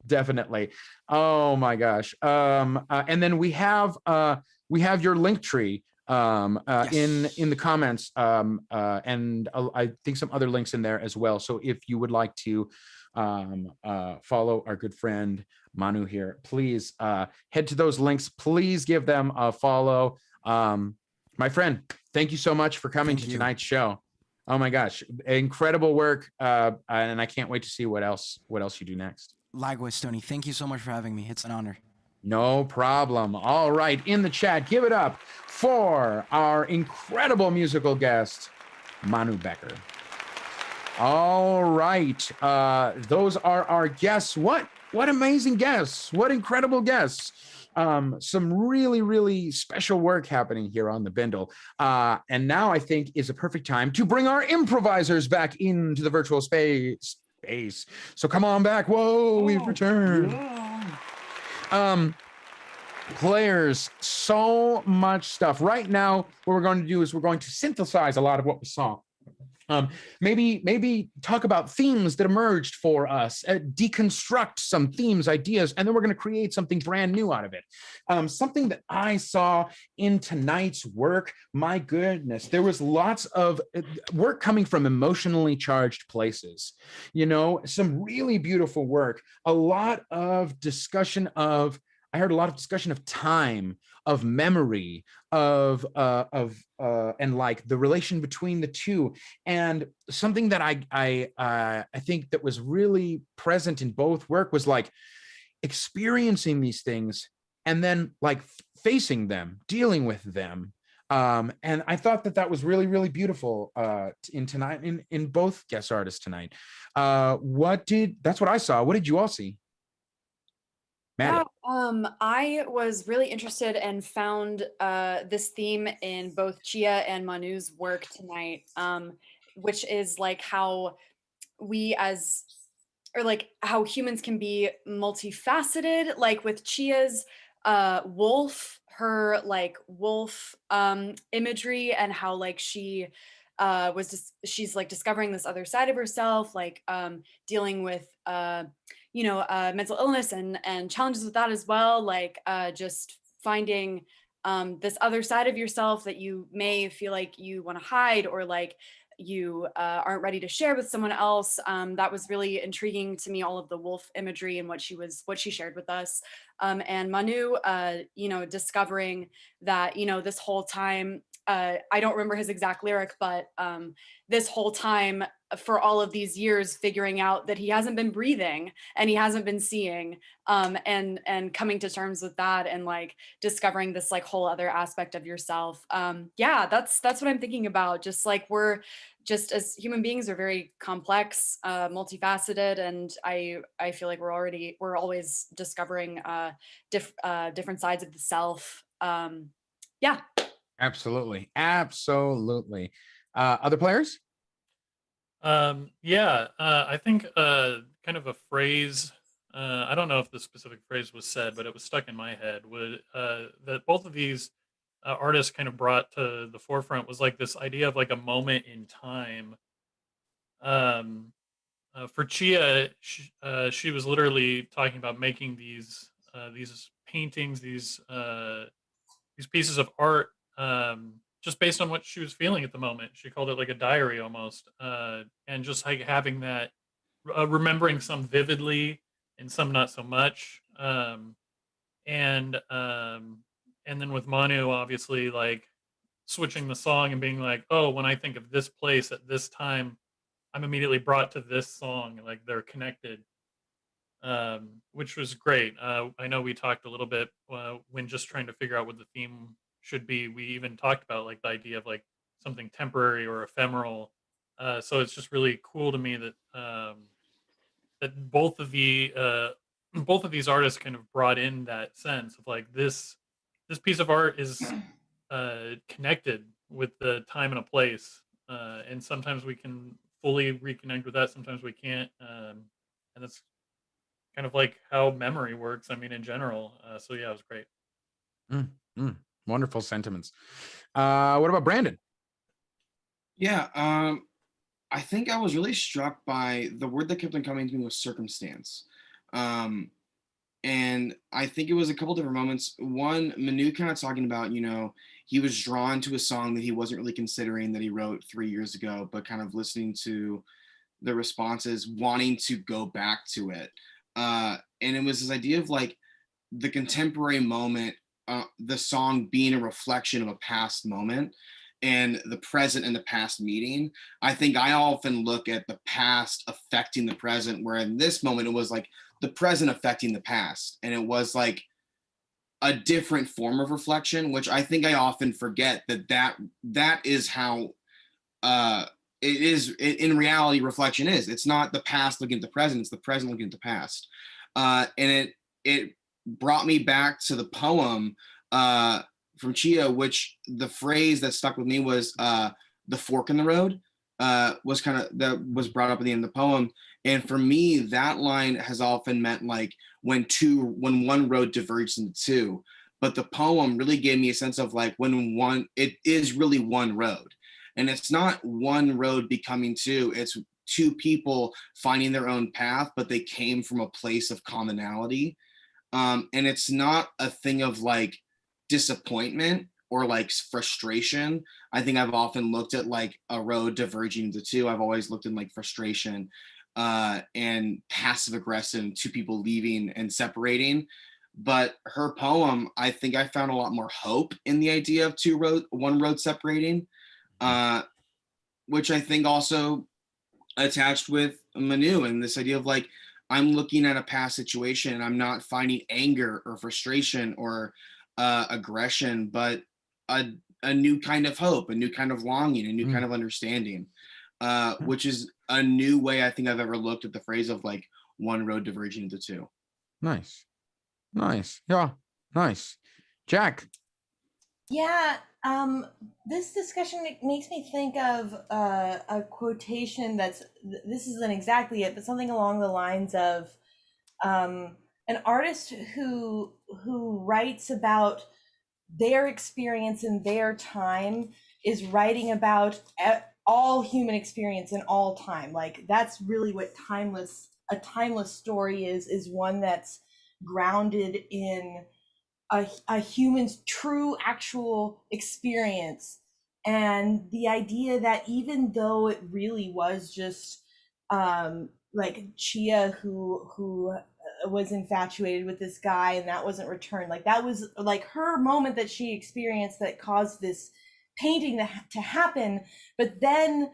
Definitely. Oh my gosh. And then we have your link tree in the comments, and I think some other links in there as well. So if you would like to follow our good friend Manu here, please head to those links. Please give them a follow. My friend, thank you so much for coming to tonight's show. Oh my gosh, incredible work, and I can't wait to see what else you do next. Likewise, Tony. Thank you so much for having me. It's an honor. No problem. All right, in the chat, give it up for our incredible musical guest, Manu Becker. All right, those are our guests. What amazing guests! What incredible guests! Some really, really special work happening here on the Bindle. And now I think is a perfect time to bring our improvisers back into the virtual space. So come on back. Whoa, we've returned. Yeah. Players, so much stuff. Right now, what we're going to do is we're going to synthesize a lot of what we saw. Maybe talk about themes that emerged for us, deconstruct some themes, ideas, and then we're going to create something brand new out of it. Something that I saw in tonight's work, my goodness, there was lots of work coming from emotionally charged places. You know, some really beautiful work, a lot of discussion of, I heard a lot of discussion of time, of memory, of and like the relation between the two. And something that I think that was really present in both work was like experiencing these things and then like facing them, dealing with them. And I thought that was really, really beautiful in tonight, in both guest artists tonight. That's what I saw. What did you all see? Madi. Yeah, I was really interested and found this theme in both Chia and Manu's work tonight, which is like how how humans can be multifaceted, like with Chia's wolf, her like wolf imagery, and how like she's like discovering this other side of herself, like dealing with mental illness and challenges with that as well, like just finding this other side of yourself that you may feel like you want to hide, or like you aren't ready to share with someone else. That was really intriguing to me, all of the wolf imagery and what she shared with us. And Manu, discovering that, this whole time, I don't remember his exact lyric, but this whole time, for all of these years, figuring out that he hasn't been breathing and he hasn't been seeing, and coming to terms with that, and like discovering this like whole other aspect of yourself. Yeah, that's what I'm thinking about. Just like we're just, as human beings, are very complex, multifaceted, and I feel like we're always discovering different sides of the self. Yeah. Absolutely. Absolutely. Other players? Yeah, I think kind of a phrase. I don't know if the specific phrase was said, but it was stuck in my head. Would that both of these artists kind of brought to the forefront was like this idea of like a moment in time. Um, for Chia, she was literally talking about making these paintings, these pieces of art, just based on what she was feeling at the moment. She called it like a diary almost, and just like having that, remembering some vividly and some not so much. And and then with Manu, obviously, like switching the song and being like, oh, when I think of this place at this time, I'm immediately brought to this song. Like they're connected, which was great. I know we talked a little bit when just trying to figure out what the theme should be. We even talked about like the idea of like something temporary or ephemeral. So it's just really cool to me that that both of these artists kind of brought in that sense of like this piece of art is connected with the time and a place, and sometimes we can fully reconnect with that. Sometimes we can't, and that's kind of like how memory works. I mean, in general. So yeah, it was great. Mm, mm, wonderful sentiments. What about Brandon? Yeah, I think I was really struck by the word that kept on coming to me was circumstance. Um, and I think it was a couple different moments. One, Manu kind of talking about, he was drawn to a song that he wasn't really considering that he wrote 3 years ago, but kind of listening to the responses, wanting to go back to it. And it was this idea of like the contemporary moment, the song being a reflection of a past moment and the present and the past meeting. I think I often look at the past affecting the present, where in this moment it was like the present affecting the past. And it was like a different form of reflection, which I think I often forget that is how it is in reality. Reflection is, it's not the past looking at the present, it's the present looking at the past. And it brought me back to the poem from Chia, which the phrase that stuck with me was the fork in the road, was kind of that was brought up at the end of the poem. And for me, that line has often meant like when one road diverges into two. But the poem really gave me a sense of like it is really one road. And it's not one road becoming two, it's two people finding their own path, but they came from a place of commonality. And it's not a thing of like disappointment or like frustration. I think I've often looked at like a road diverging into two. I've always looked in like frustration and passive aggression, two people leaving and separating. But her poem, I think I found a lot more hope in the idea of one road separating, which I think also attached with Manu and this idea of like, I'm looking at a past situation and I'm not finding anger or frustration or aggression, but a new kind of hope, a new kind of longing, a new kind of understanding, which is a new way I think I've ever looked at the phrase of like one road diverging into two. Nice. Yeah, nice. Jack. Yeah, this discussion makes me think of a quotation this isn't exactly it, but something along the lines of an artist who writes about their experience in their time is writing about all human experience in all time. Like that's really what a timeless story is one that's grounded in a human's true actual experience. And the idea that even though it really was just like Chia who was infatuated with this guy and that wasn't returned, like that was like her moment that she experienced that caused this painting to happen, but then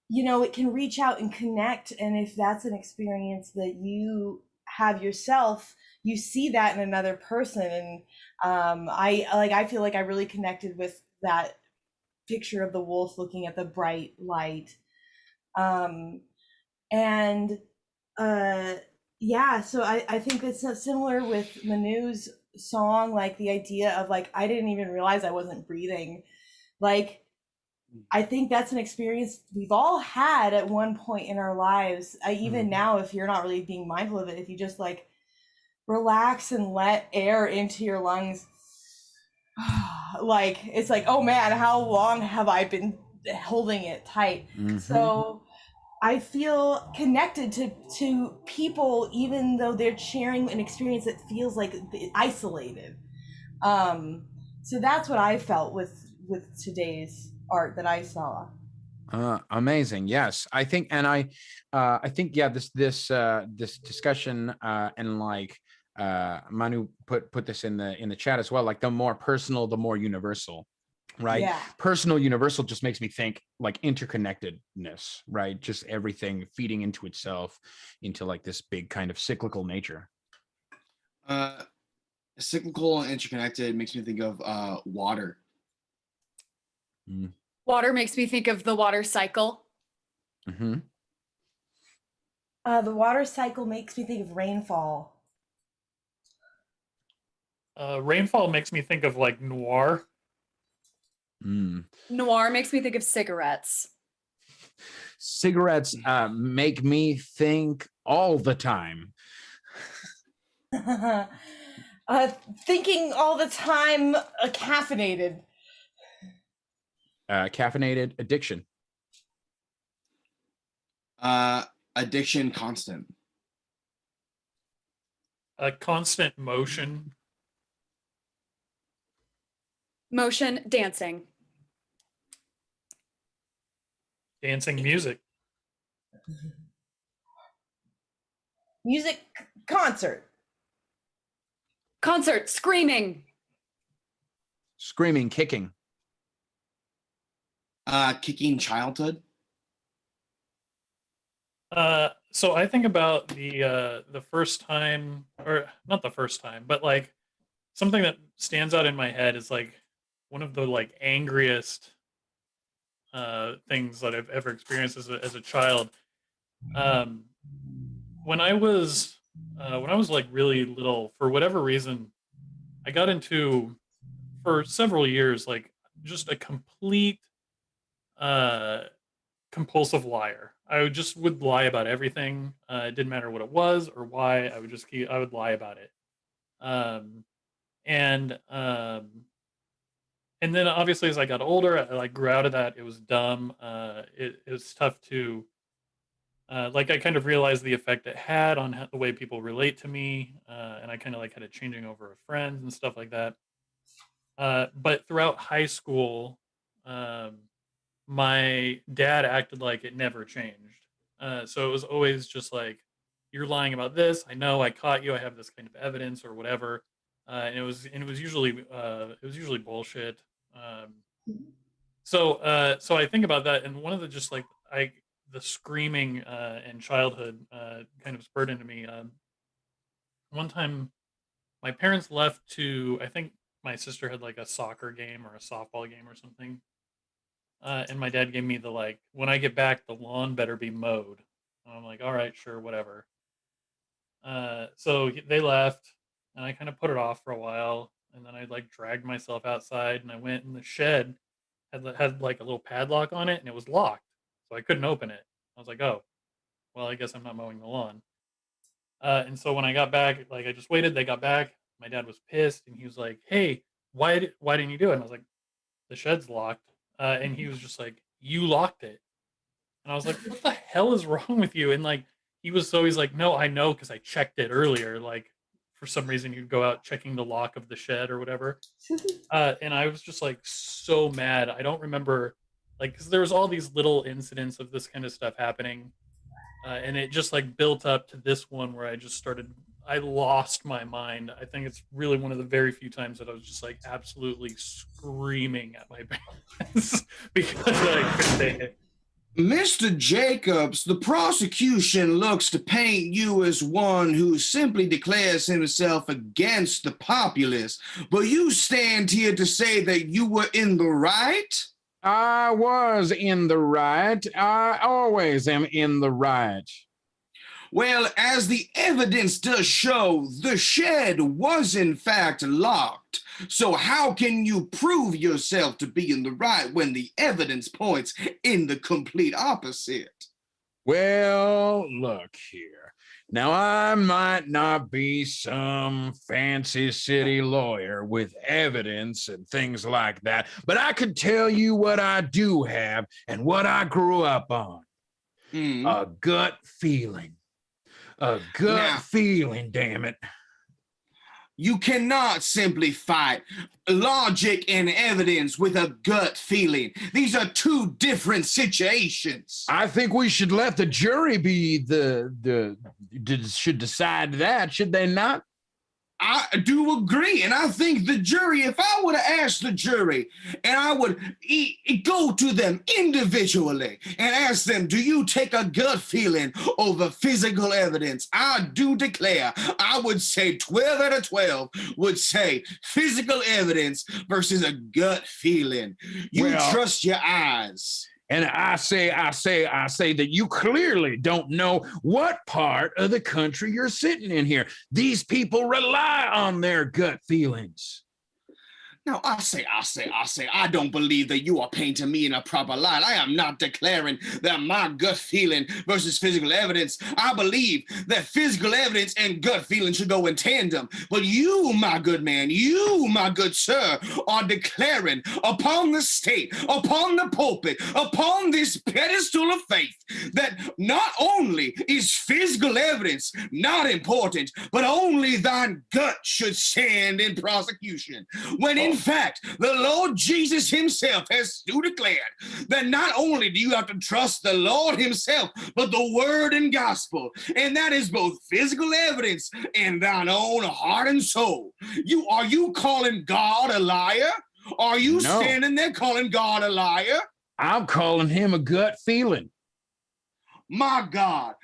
it can reach out and connect. And if that's an experience that you have yourself, you see that in another person. And I feel like I really connected with that picture of the wolf looking at the bright light. Yeah, so I think it's similar with Manu's song, like the idea of like I didn't even realize I wasn't breathing, Like, I think that's an experience we've all had at one point in our lives. Even now, if you're not really being mindful of it, if you just like relax and let air into your lungs, like it's like, oh man, how long have I been holding it tight? So I feel connected to people, even though they're sharing an experience that feels like isolated. So that's what I felt with today's art that I saw. Amazing. Yes, I think, and I think, yeah, this discussion, and like Manu put this in the chat as well. Like, the more personal, the more universal, right? Yeah. Personal, universal just makes me think like interconnectedness, right? Just everything feeding into itself, into like this big kind of cyclical nature. Cyclical and interconnected makes me think of water. Water makes me think of the water cycle. The water cycle makes me think of rainfall. Rainfall makes me think of like noir. Noir makes me think of cigarettes. Cigarettes make me think all the time. Thinking all the time, caffeinated. Caffeinated addiction. Addiction constant. A constant motion. Motion, dancing. Dancing music. Music, concert. Concert, screaming. Screaming, kicking. Kicking childhood. So I think about the first time, or not the first time, but like something that stands out in my head is like one of the like angriest things that I've ever experienced as a child. When I was like really little, for whatever reason, I got into, for several years, like just a complete compulsive liar. I would lie about everything. It didn't matter what it was or why. I would lie about it. And then obviously as I got older, I like grew out of that. It was dumb. It was tough to like, I kind of realized the effect it had on the way people relate to me, and I kind of like had a changing over of friends and stuff like that. But throughout high school, my dad acted like it never changed. So it was always just like, you're lying about this. I know, I caught you. I have this kind of evidence or whatever. And it was usually bullshit. So I think about that, and one of the just like the screaming in childhood kind of spurred into me. One time, my parents left to, I think my sister had like a soccer game or a softball game or something. And my dad gave me the like, when I get back, the lawn better be mowed. And I'm like, all right, sure, whatever. So they left, and I kind of put it off for a while, and then I like dragged myself outside, and I went in the shed, had like a little padlock on it, and it was locked, so I couldn't open it. I was like, oh, well, I guess I'm not mowing the lawn. And so when I got back, like I just waited. They got back. My dad was pissed, and he was like, hey, why didn't you do it? And I was like, the shed's locked. And he was just like, you locked it. And I was like, what the hell is wrong with you? And like, he's like, no, I know, because I checked it earlier. Like, for some reason, you'd go out checking the lock of the shed or whatever. And I was just like so mad. I don't remember, like, because there was all these little incidents of this kind of stuff happening. And it just like built up to this one where I lost my mind. I think it's really one of the very few times that I was just like absolutely screaming at my parents because I couldn't take it. Mr. Jacobs, the prosecution looks to paint you as one who simply declares himself against the populace, but you stand here to say that you were in the right? I was in the right. I always am in the right. Well, as the evidence does show, the shed was in fact locked. So how can you prove yourself to be in the right when the evidence points in the complete opposite? Well, look here. Now, I might not be some fancy city lawyer with evidence and things like that, but I could tell you what I do have and what I grew up on. A gut feeling. A gut feeling, damn it. You cannot simply fight logic and evidence with a gut feeling. These are two different situations. I think we should let the jury be should decide that, should they not? I do agree, and I think the jury, if I would have asked the jury, and I would go to them individually and ask them, do you take a gut feeling over physical evidence? I do declare, I would say 12 out of 12 would say physical evidence versus a gut feeling. You trust your eyes. And I say that you clearly don't know what part of the country you're sitting in here. These people rely on their gut feelings. Now, I don't believe that you are painting me in a proper light. I am not declaring that my gut feeling versus physical evidence. I believe that physical evidence and gut feeling should go in tandem. But you, my good man, you, my good sir, are declaring upon the state, upon the pulpit, upon this pedestal of faith, that not only is physical evidence not important, but only thine gut should stand in prosecution. When in fact, the Lord Jesus himself has declared that not only do you have to trust the Lord himself, but the word and gospel. And that is both physical evidence and thine own heart and soul. Are you calling God a liar? Are you standing there calling God a liar? I'm calling him a gut feeling. My God.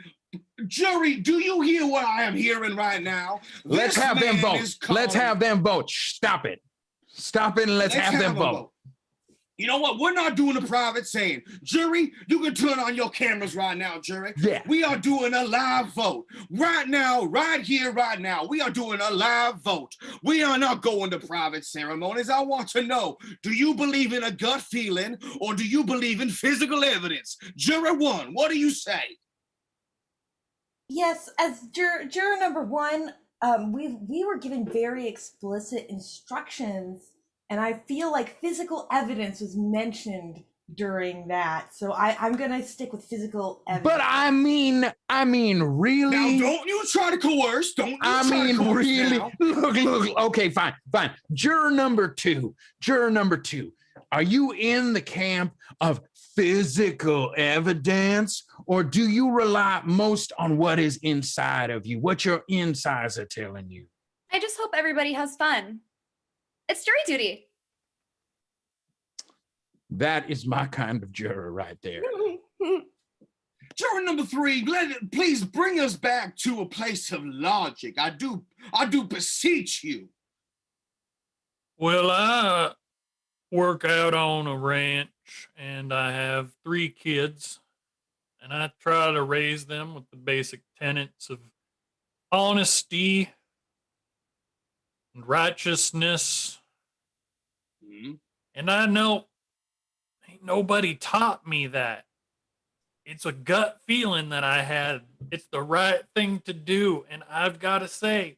Jury, do you hear what I am hearing right now? Let's have them vote. Let's have them vote. Stop it. Stop it and let's have them vote. You know what? We're not doing a private saying. Jury, you can turn on your cameras right now, jury. Yeah. We are doing a live vote. Right now, right here, right now. We are doing a live vote. We are not going to private ceremonies. I want to know, do you believe in a gut feeling or do you believe in physical evidence? Jury one, what do you say? Yes, as juror number one, we were given very explicit instructions, and I feel like physical evidence was mentioned during that. So I'm gonna stick with physical evidence. But I mean, really? Now, don't you try to coerce. Really? Look. Okay, fine. Juror number two. Are you in the camp of physical evidence, or do you rely most on what is inside of you, what your insides are telling you? I just hope everybody has fun. It's jury duty. That is my kind of juror right there. Juror number three, please bring us back to a place of logic. I do beseech you. Well, I work out on a ranch and I have 3 kids, and I try to raise them with the basic tenets of honesty and righteousness. And I know ain't nobody taught me that. It's a gut feeling that I had. It's the right thing to do. And I've got to say,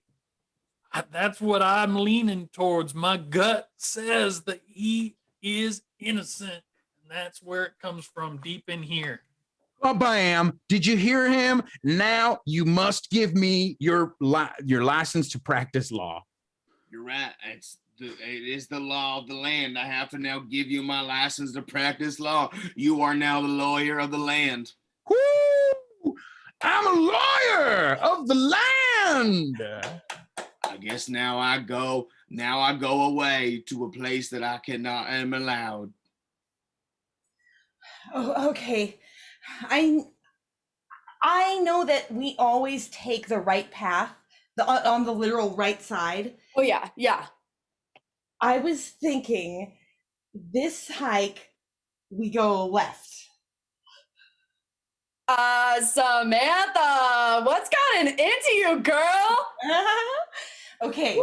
that's what I'm leaning towards. My gut says that he is innocent. And that's where it comes from, deep in here. Oh, bam. Did you hear him? Now you must give me your license to practice law. You're right. It is the law of the land. I have to now give you my license to practice law. You are now the lawyer of the land. Woo! I'm a lawyer of the land. I guess now I go away to a place that I cannot am allowed. Oh, okay. I know that we always take the right path, on the literal right side. Oh yeah. I was thinking this hike, we go left. Samantha, what's gotten into you, girl? Okay.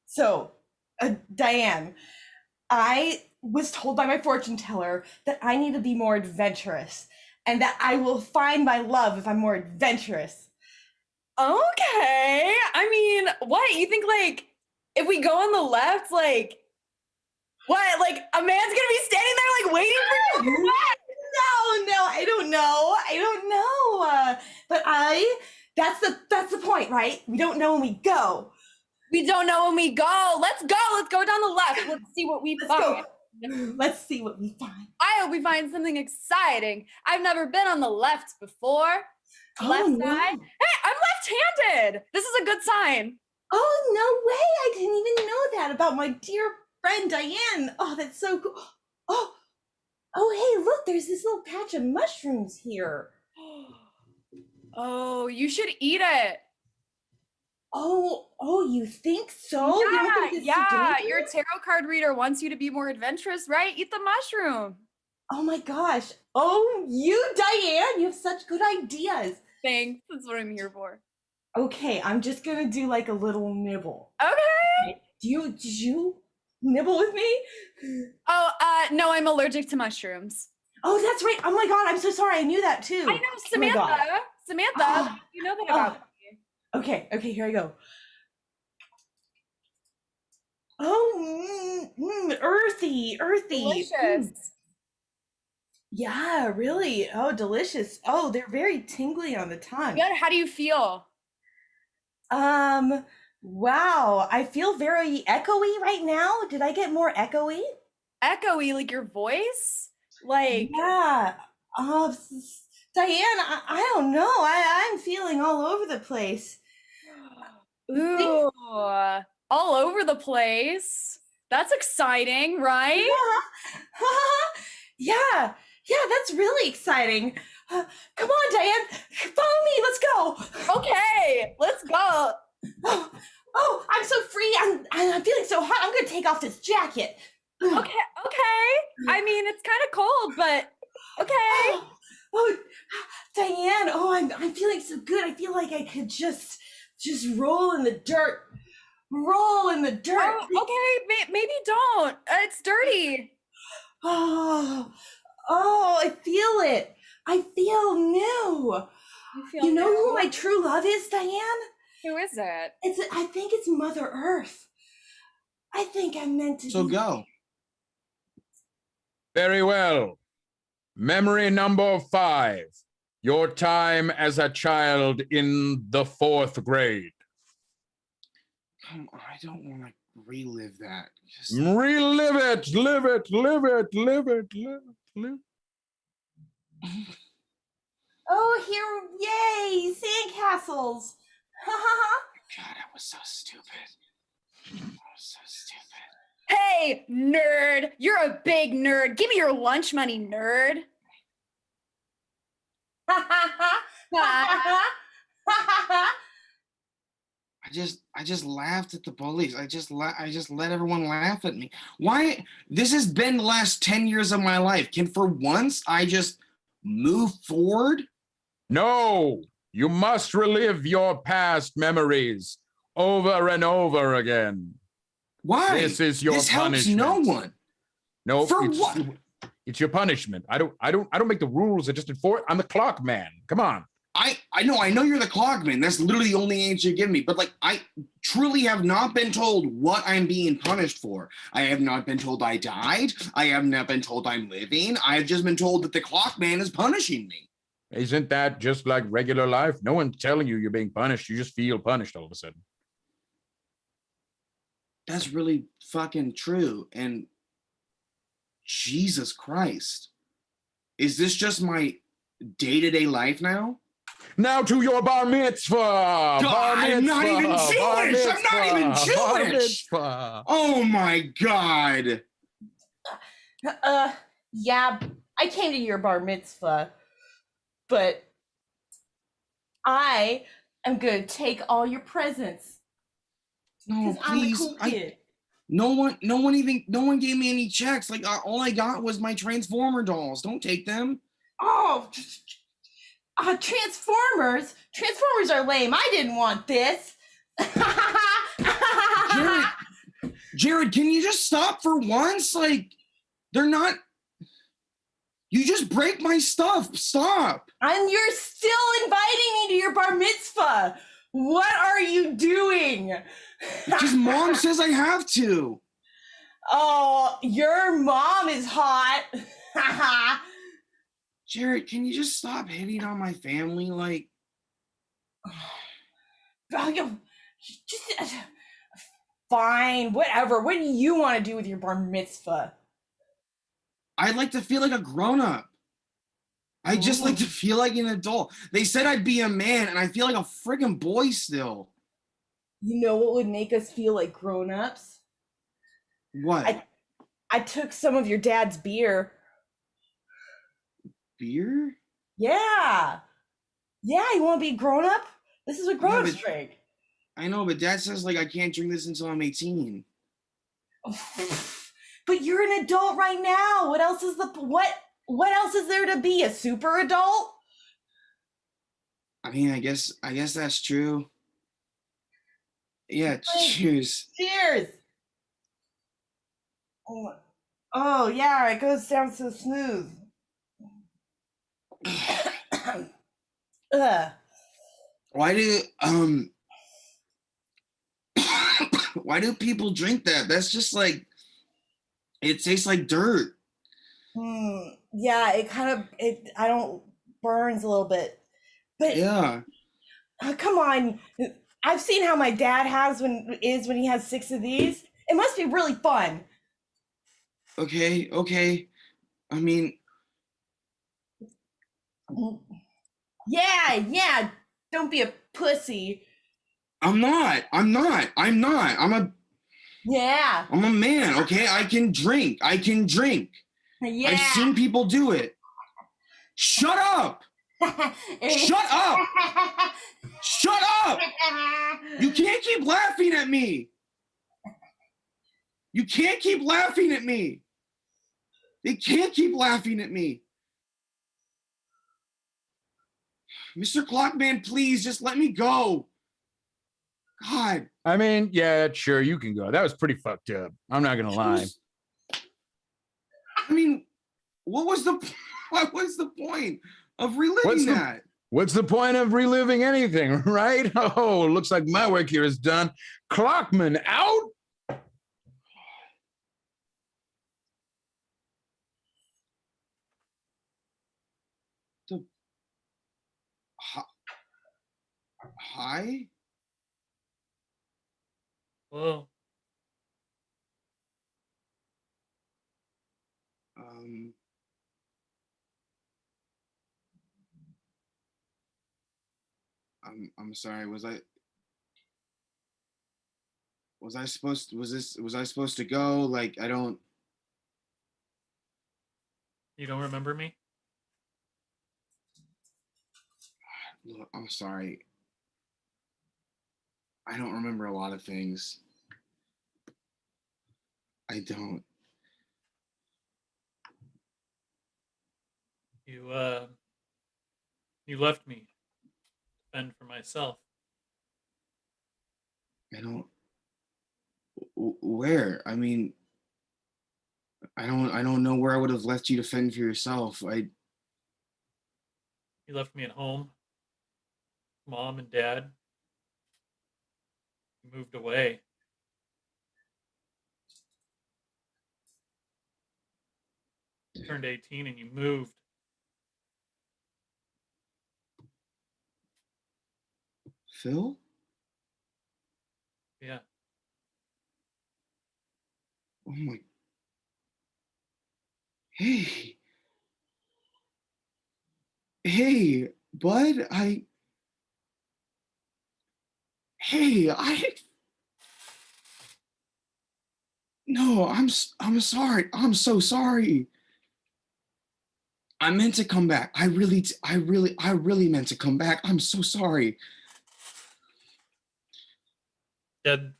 So, Diane, I was told by my fortune teller that I need to be more adventurous and that I will find my love if I'm more adventurous. Okay. I mean, what? You think, like, if we go on the left, like, what? Like, a man's gonna be standing there, like, waiting for you? No, I don't know. But that's the point, right? We don't know when we go. We don't know when we go. Let's go. Let's go down the left. Let's see what we find. Let's see what we find. I hope we find something exciting. I've never been on the left before. Left side. Hey, I'm left-handed. This is a good sign. Oh, no way. I didn't even know that about my dear friend Diane. Oh, that's so cool. Oh, hey, look, there's this little patch of mushrooms here. Oh, you should eat it. Oh, you think so? You don't think it's Yeah. dangerous? Your tarot card reader wants you to be more adventurous, right? Eat the mushroom. Oh my gosh. Oh, Diane, you have such good ideas. Thanks. That's what I'm here for. Okay, I'm just gonna do like a little nibble. Okay. Did you nibble with me? Oh, no, I'm allergic to mushrooms. Oh, that's right. Oh my God, I'm so sorry. I knew that too. I know, Samantha. Oh my God. Samantha, you know that about me. Okay, here I go. Oh, earthy. Delicious. Yeah, really. Oh, delicious. Oh, they're very tingly on the tongue. Good. How do you feel? Wow. I feel very echoey right now. Did I get more echoey? Echoey, like your voice? Like, yeah. Diane, I don't know. I'm feeling all over the place. ooh, all over the place. That's exciting, right? Yeah, that's really exciting. Come on, Diane, follow me. Let's go. Okay, let's go. Oh, I'm so free. I'm feeling so hot. I'm gonna take off this jacket. Okay. I mean, it's kind of cold, but okay. Oh, Diane. Oh, I'm feeling so good. I feel like I could just roll in the dirt. Roll in the dirt. Oh, okay, maybe don't. It's dirty. Oh, I feel it. I feel new. You know who my true love is, Diane? Who is it? I think it's Mother Earth. I think I'm meant to. So go. Very well. Memory number 5. Your time as a child in the 4th grade. I don't want to relive that. Relive it. Live it. Oh, here, yay, sandcastles. God, that was so stupid. Hey, nerd! You're a big nerd. Give me your lunch money, nerd. I just laughed at the bullies. I just let everyone laugh at me. Why? This has been the last 10 years of my life. Can for once I just move forward? No, you must relive your past memories over and over again. Why? This is your punishment. Helps no one. No, for what? It's your punishment. I don't make the rules. I just enforce. I'm the clock man. Come on. I know you're the clockman. That's literally the only answer you give me. But like, I truly have not been told what I'm being punished for. I have not been told I died. I have not been told I'm living. I have just been told that the clockman is punishing me. Isn't that just like regular life? No one's telling you you're being punished. You just feel punished all of a sudden. That's really fucking true. And Jesus Christ. Is this just my day-to-day life now? Now to your bar mitzvah. I'm not even Jewish. Oh my God. Yeah, I came to your bar mitzvah, but I am going to take all your presents. No, please. I'm a cool kid. No one gave me any checks. Like all I got was my Transformer dolls. Don't take them. Oh, Transformers. Transformers are lame. I didn't want this. Jared, can you just stop for once? Like, they're not. You just break my stuff. Stop. And you're still inviting me to your bar mitzvah. What are you doing? Because mom says I have to. Oh, your mom is hot. Jared, can you just stop hitting on my family? Like, just fine, whatever. What do you want to do with your bar mitzvah? I'd like to feel like a grown-up. I just like to feel like an adult. They said I'd be a man, and I feel like a friggin' boy still. You know what would make us feel like grown-ups? What? I took some of your dad's beer. Beer? Yeah. Yeah, you want to be grown up? This is a grown-ups drink. I know, but Dad says like I can't drink this until I'm 18. But you're an adult right now. What else is what else is there to be? A super adult? I mean, I guess that's true. Yeah, cheers. Cheers. Oh yeah, it goes down so smooth. Why do people drink that? That's just like, it tastes like dirt. Yeah, I don't burns a little bit. But yeah. Come on. I've seen how my dad when he has 6 of these. It must be really fun. Okay. I mean, yeah. Don't be a pussy. I'm not. Yeah. I'm a man, okay? I can drink. Yeah. I've seen people do it. Shut up! Shut up! Shut up! You can't keep laughing at me. They can't keep laughing at me. Mr. Clockman, please just let me go. God. I mean, yeah, sure, you can go. That was pretty fucked up. I'm not gonna lie. I mean, what was the point of reliving that? What's the point of reliving anything, right? Oh, looks like my work here is done. Clockman out. Hi? Whoa. I'm sorry. Was I supposed to go? Like, I don't. You don't remember me? Look, I'm sorry. I don't remember a lot of things. I don't. You left me to fend for myself. I don't. Where? I mean, I don't know where I would have left you to fend for yourself. You left me at home. Mom and Dad. You moved away. You turned 18 and you moved. Phil? Yeah. Oh my. Hey. Hey, bud, No, I'm sorry. I'm so sorry. I meant to come back. I really meant to come back. I'm so sorry. Dad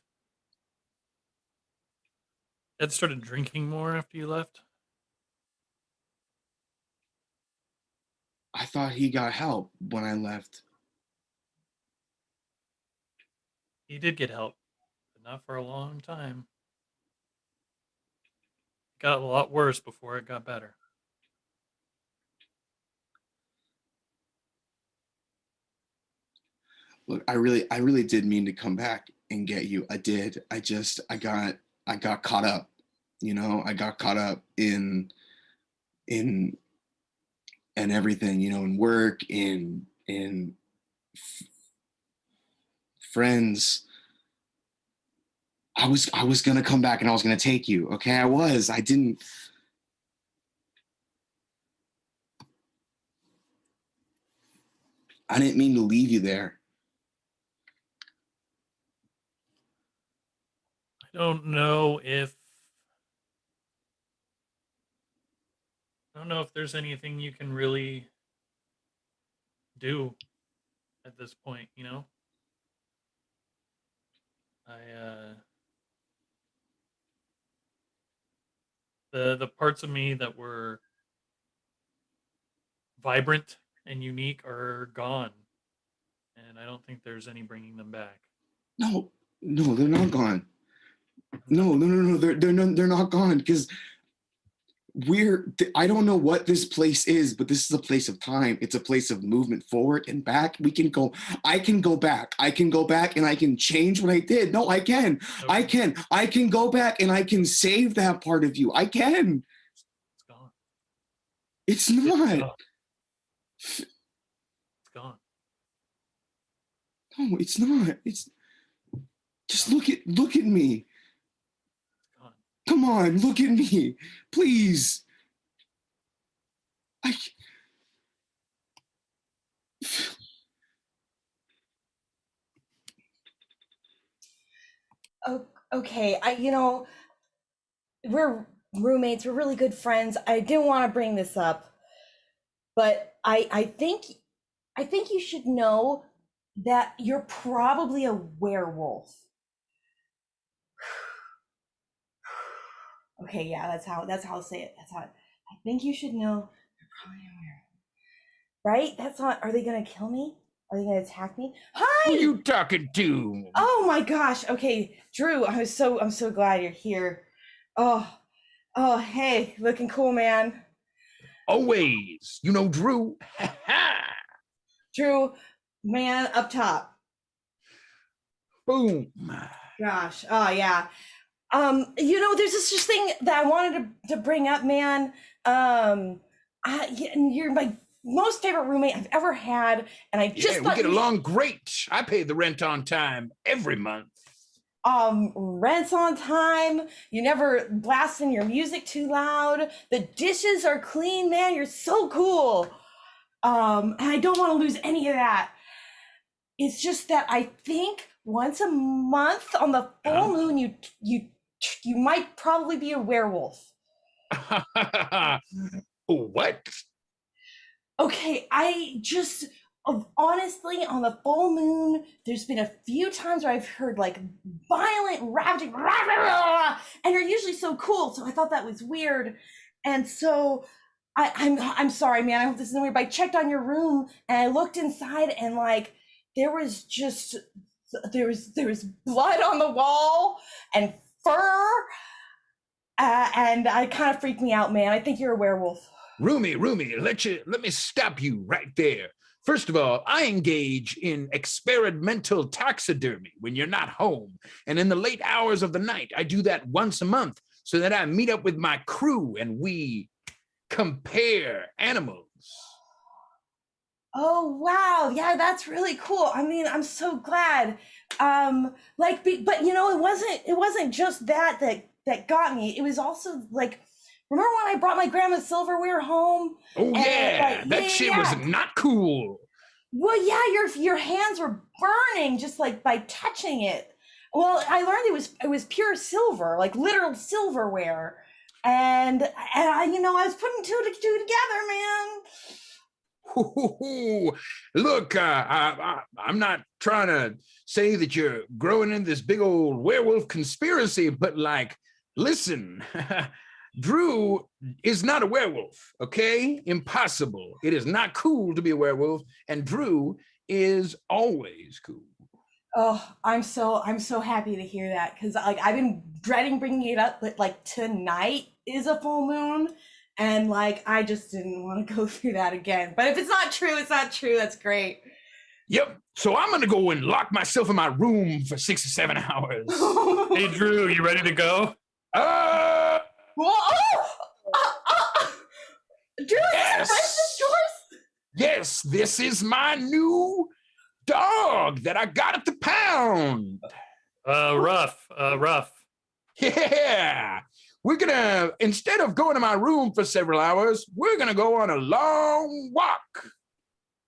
started drinking more after you left. I thought he got help when I left. He did get help, but not for a long time. It got a lot worse before it got better. Look, I really did mean to come back and get you. I did. I got caught up. You know, I got caught up in and everything, you know, in work, in friends. I was gonna come back and I was gonna take you. Okay, I didn't. I didn't mean to leave you there. I don't know if there's anything you can really do at this point, you know? The parts of me that were vibrant and unique are gone, and I don't think there's any bringing them back. No, they're not gone. No, they're not gone, because I don't know what this place is, but this is a place of time. It's a place of movement forward and back. I can go back. I can go back and I can change what I did. No, I can. Okay. I can go back and I can save that part of you. I can. It's gone. It's not. It's gone. No, it's not. It's just look at me. Come on, look at me, please. Oh, okay. We're roommates. We're really good friends. I didn't want to bring this up, but I think you should know that you're probably a werewolf. Okay, yeah, that's how I'll say it. I think you should know you're probably a werewolf. Right? That's not. Are they gonna kill me? Are they gonna attack me? Hi! Who you talking to? Oh my gosh. Okay, Drew, I'm so glad you're here. Oh, hey, looking cool, man. Always. You know Drew. Drew, man up top. Boom. Gosh. Oh yeah. There's this thing that I wanted to bring up, man. You're my most favorite roommate I've ever had, and I just we get along great. I pay the rent on time every month. Rent's on time. You never blasting your music too loud. The dishes are clean, man. You're so cool. And I don't want to lose any of that. It's just that I think once a month on the full moon, you might probably be a werewolf. What? Okay, honestly, on the full moon, there's been a few times where I've heard like violent ravaging, and you're usually so cool. So I thought that was weird, and so I'm sorry, man. I hope this isn't weird. But I checked on your room and I looked inside, and like there was blood on the wall and fur, and I kind of freaked me out, man. I think you're a werewolf. Roomie, let me stop you right there. First of all, I engage in experimental taxidermy when you're not home. And in the late hours of the night, I do that once a month so that I meet up with my crew and we compare animals. Oh, wow. Yeah, that's really cool. I mean, I'm so glad. But it wasn't just that got me. It was also like, remember when I brought my grandma's silverware home? Oh yeah, that shit was not cool. Well, yeah, your hands were burning just like by touching it. Well, I learned it was pure silver, like literal silverware, and I was putting two together, man. Look, I'm not trying to say that you're growing in this big old werewolf conspiracy, but like, listen. Drew is not a werewolf, okay? Impossible. It is not cool to be a werewolf, and Drew is always cool. Oh, I'm so happy to hear that, because like I've been dreading bringing it up, but like tonight is a full moon, and like I just didn't want to go through that again. But if it's not true, it's not true. That's great. Yep. So I'm gonna go and lock myself in my room for 6 or 7 hours. Hey, Drew, you ready to go? Drew, Yes. is yours? Yes, this is my new dog that I got at the pound. Rough. Yeah. We're gonna, instead of going to my room for several hours, we're gonna go on a long walk.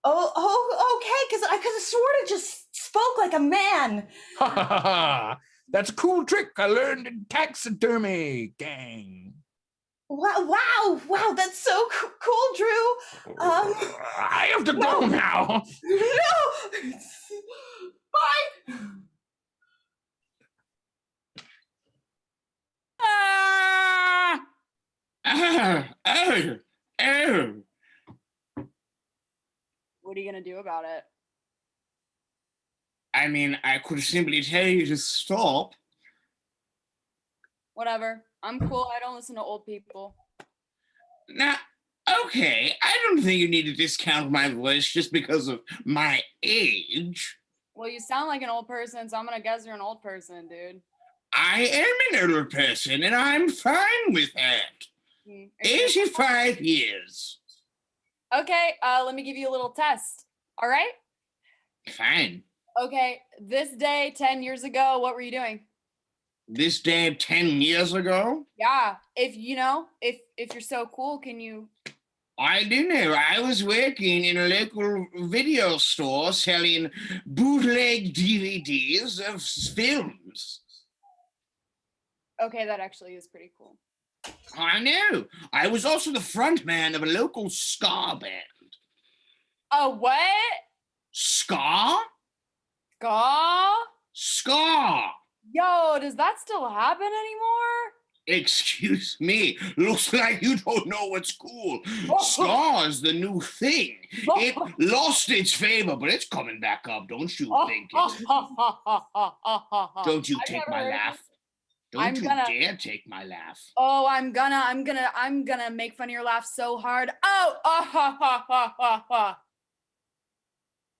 Oh, okay, because I sort of just spoke like a man. Ha ha ha ha. That's a cool trick I learned in taxidermy, gang. Wow, that's so cool, Drew. I have to go now. No, bye. What are you gonna do about it? I mean, I could simply tell you to stop. Whatever. I'm cool. I don't listen to old people. Now, okay, I don't think you need to discount my voice just because of my age. Well, you sound like an old person, so I'm gonna guess you're an old person, dude. I am an older person, and I'm fine with that. 85 years. Okay, let me give you a little test. All right? Fine. Okay, this day 10 years ago, what were you doing? This day 10 years ago? Yeah, if you're so cool, can you? I don't know. I was working in a local video store selling bootleg DVDs of films. Okay, that actually is pretty cool. I know. I was also the front man of a local ska band. A what? Ska? Ska? Ska! Yo, does that still happen anymore? Excuse me. Looks like you don't know what's cool. Ska is the new thing. It lost its favor, but it's coming back up. Don't you think it? Don't you take my laugh. Don't you dare take my laugh. Oh, I'm gonna make fun of your laugh so hard. Oh,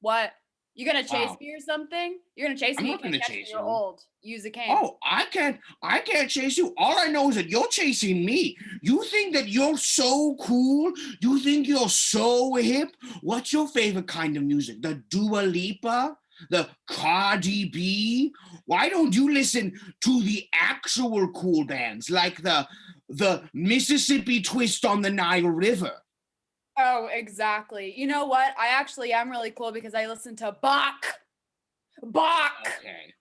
What? You gonna chase me or something? You're gonna chase me? I'm not gonna chase You're you. old. Use a cane. Oh, I can't chase you. All I know is that you're chasing me. You think that you're so cool? You think you're so hip? What's your favorite kind of music? The Dua Lipa? The Cardi B? Why don't you listen to the actual cool bands like the Mississippi Twist on the Nile River? Oh, exactly. You know what? I actually am really cool because I listen to Bach. Okay.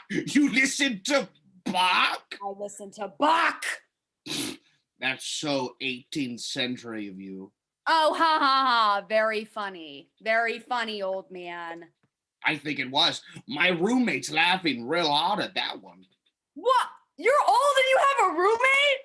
You listen to Bach? I listen to Bach. That's so 18th century of you. Oh, ha ha ha. Very funny. Very funny, old man. I think it was. My roommate's laughing real hard at that one. What? You're old and you have a roommate?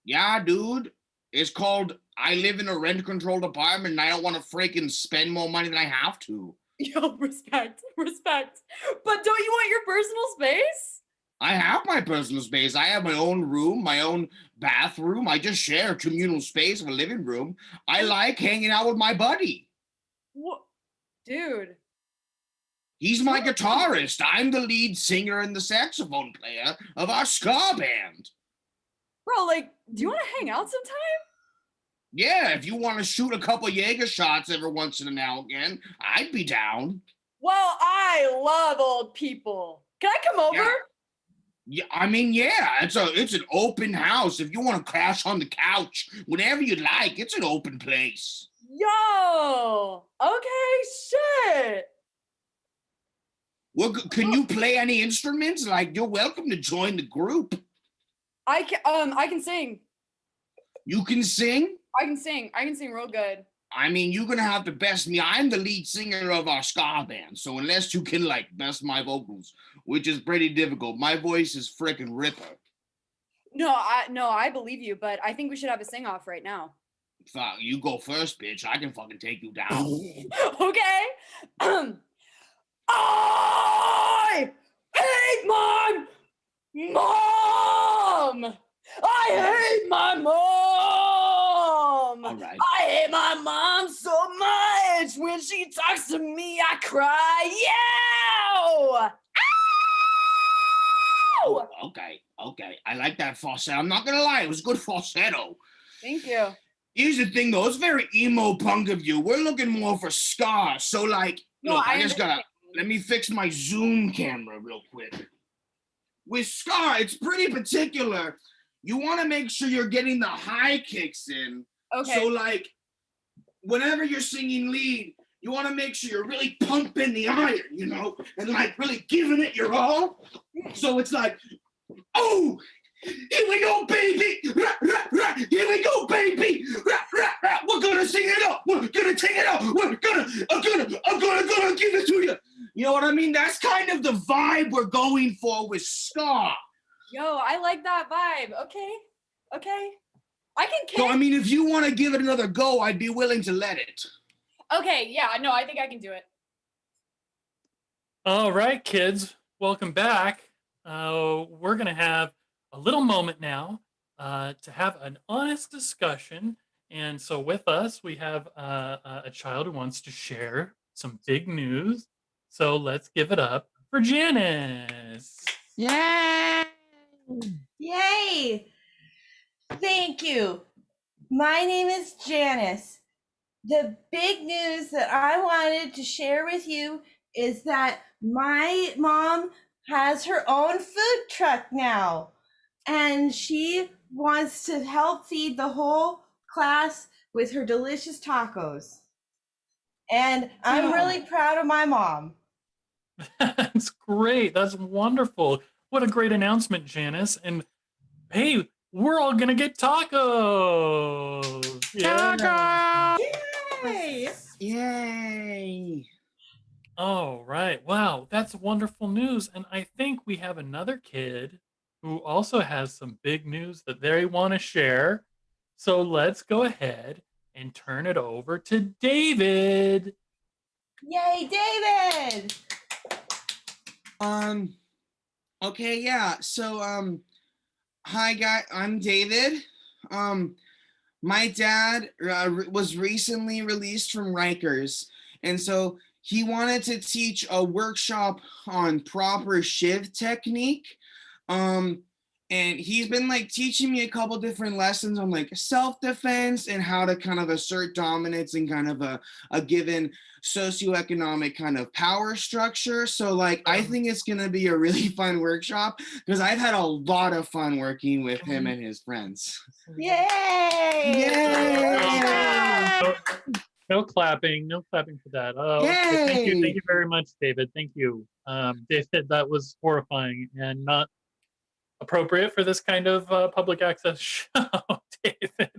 Yeah, dude. It's called I live in a rent-controlled apartment and I don't want to freaking spend more money than I have to. Yo, respect. But don't you want your personal space? I have my personal space. I have my own room, my own bathroom. I just share a communal space of a living room. I like hanging out with my buddy. What? Dude. He's my guitarist. I'm the lead singer and the saxophone player of our ska band. Bro, like, do you want to hang out sometime? Yeah, if you want to shoot a couple Jaeger shots every once in a now and again, I'd be down. Well, I love old people. Can I come over? Yeah, I mean, yeah, it's an open house. If you want to crash on the couch, whenever you like, it's an open place. Yo, okay, shit. Well, can you play any instruments? Like, you're welcome to join the group. I can sing. You can sing? I can sing real good. I mean, you're gonna have to best me. I'm the lead singer of our ska band, so unless you can like best my vocals, which is pretty difficult, my voice is freaking ripper. No, I believe you, but I think we should have a sing-off right now. Fuck, you go first, bitch. I can fucking take you down. Okay. I hate my mom. I hate my mom. All right. I hate my mom so much. When she talks to me, I cry. Yow! Ow! Okay. I like that falsetto. I'm not gonna lie, it was good falsetto. Thank you. Here's the thing, though. It's very emo punk of you. We're looking more for ska. So, like, No, look, I I just gotta let me fix my Zoom camera real quick. With ska, it's pretty particular. You want to make sure you're getting the high kicks in. Okay. So, like, whenever you're singing lead, you want to make sure you're really pumping the iron, you know, and like really giving it your all. So it's like, oh, here we go, baby. Rah, rah, rah. Here we go, baby. Rah, rah, rah. We're gonna sing it up. We're gonna take it up. I'm gonna give it to you. You know what I mean? That's kind of the vibe we're going for with ska. Yo, I like that vibe. Okay. I can kick. So I mean, if you want to give it another go, I'd be willing to let it. Okay, yeah, no, I think I can do it. All right, kids, welcome back. We're going to have a little moment now to have an honest discussion. And so with us, we have a child who wants to share some big news. So let's give it up for Janice. Yay! Yay! Thank you. My name is Janice. The big news that I wanted to share with you is that my mom has her own food truck now, and she wants to help feed the whole class with her delicious tacos. And I'm really proud of my mom. That's great. That's wonderful. What a great announcement, Janice. And hey, we're all going to get tacos. Tacos! Yay! Yay! All right. Wow, that's wonderful news. And I think we have another kid who also has some big news that they want to share. So let's go ahead and turn it over to David. Yay, David! Okay, yeah. So, hi, guys. I'm David. My dad was recently released from Rikers, and so he wanted to teach a workshop on proper shiv technique. And he's been like teaching me a couple different lessons on like self-defense and how to kind of assert dominance in kind of a given socioeconomic kind of power structure. So like, I think it's going to be a really fun workshop because I've had a lot of fun working with him and his friends. Yay! Yay! No clapping for that. Oh, Yay! Thank you very much, David. Thank you. David, that was horrifying and not appropriate for this kind of public access show, David.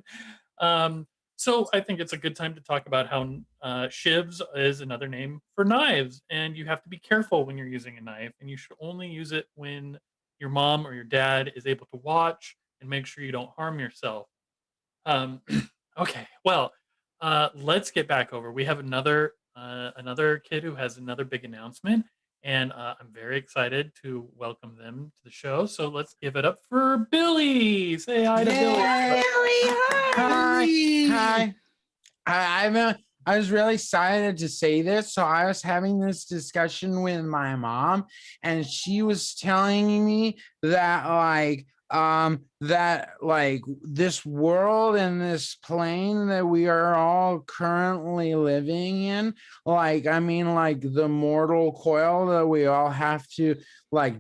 So I think it's a good time to talk about how shivs is another name for knives, and you have to be careful when you're using a knife, and you should only use it when your mom or your dad is able to watch and make sure you don't harm yourself. Okay, well, let's get back over. We have another kid who has another big announcement. And I'm very excited to welcome them to the show. So let's give it up for Billy. Say hi to Billy. Billy, Hi. I was really excited to say this. So I was having this discussion with my mom, and she was telling me that this world and this plane that we are all currently living in, the mortal coil that we all have to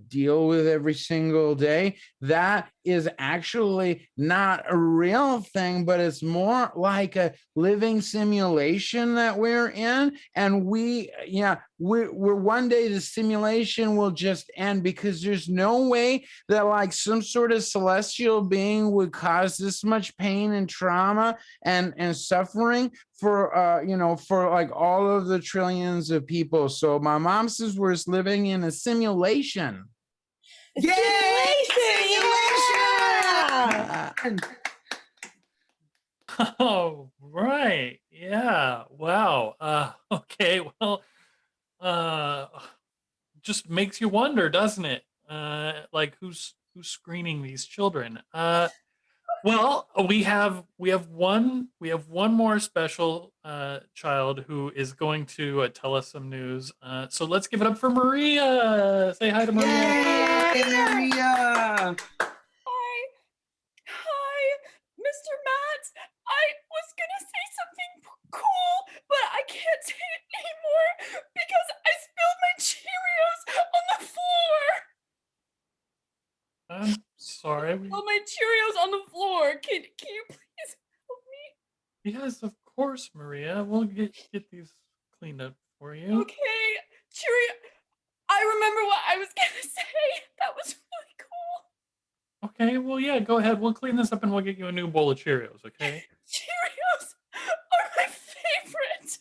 deal with every single day, that is actually not a real thing, but it's more like a living simulation that we're in. And we're one day the simulation will just end, because there's no way that some sort of celestial being would cause this much pain and trauma and suffering for all of the trillions of people. So my mom says we're living in a simulation. Simulation! Oh, right. Yeah. Wow. Okay. Well, just makes you wonder, doesn't it? Like who's screening these children? Well, we have one more special child who is going to tell us some news. So let's give it up for Maria. Say hi to Maria. Yay, Maria! Hi, Mr. Matt. I was gonna say something cool, but I can't say it anymore because I spilled my Cheerios on the floor. I'm sorry. Spilled my Cheerios on the floor. Can you please help me? Yes, of course, Maria. We'll get these cleaned up for you. Okay, Cheerio. I remember what I was gonna say. That was really cool. Okay, well, yeah, go ahead. We'll clean this up and we'll get you a new bowl of Cheerios, okay? Cheerios are my favorite.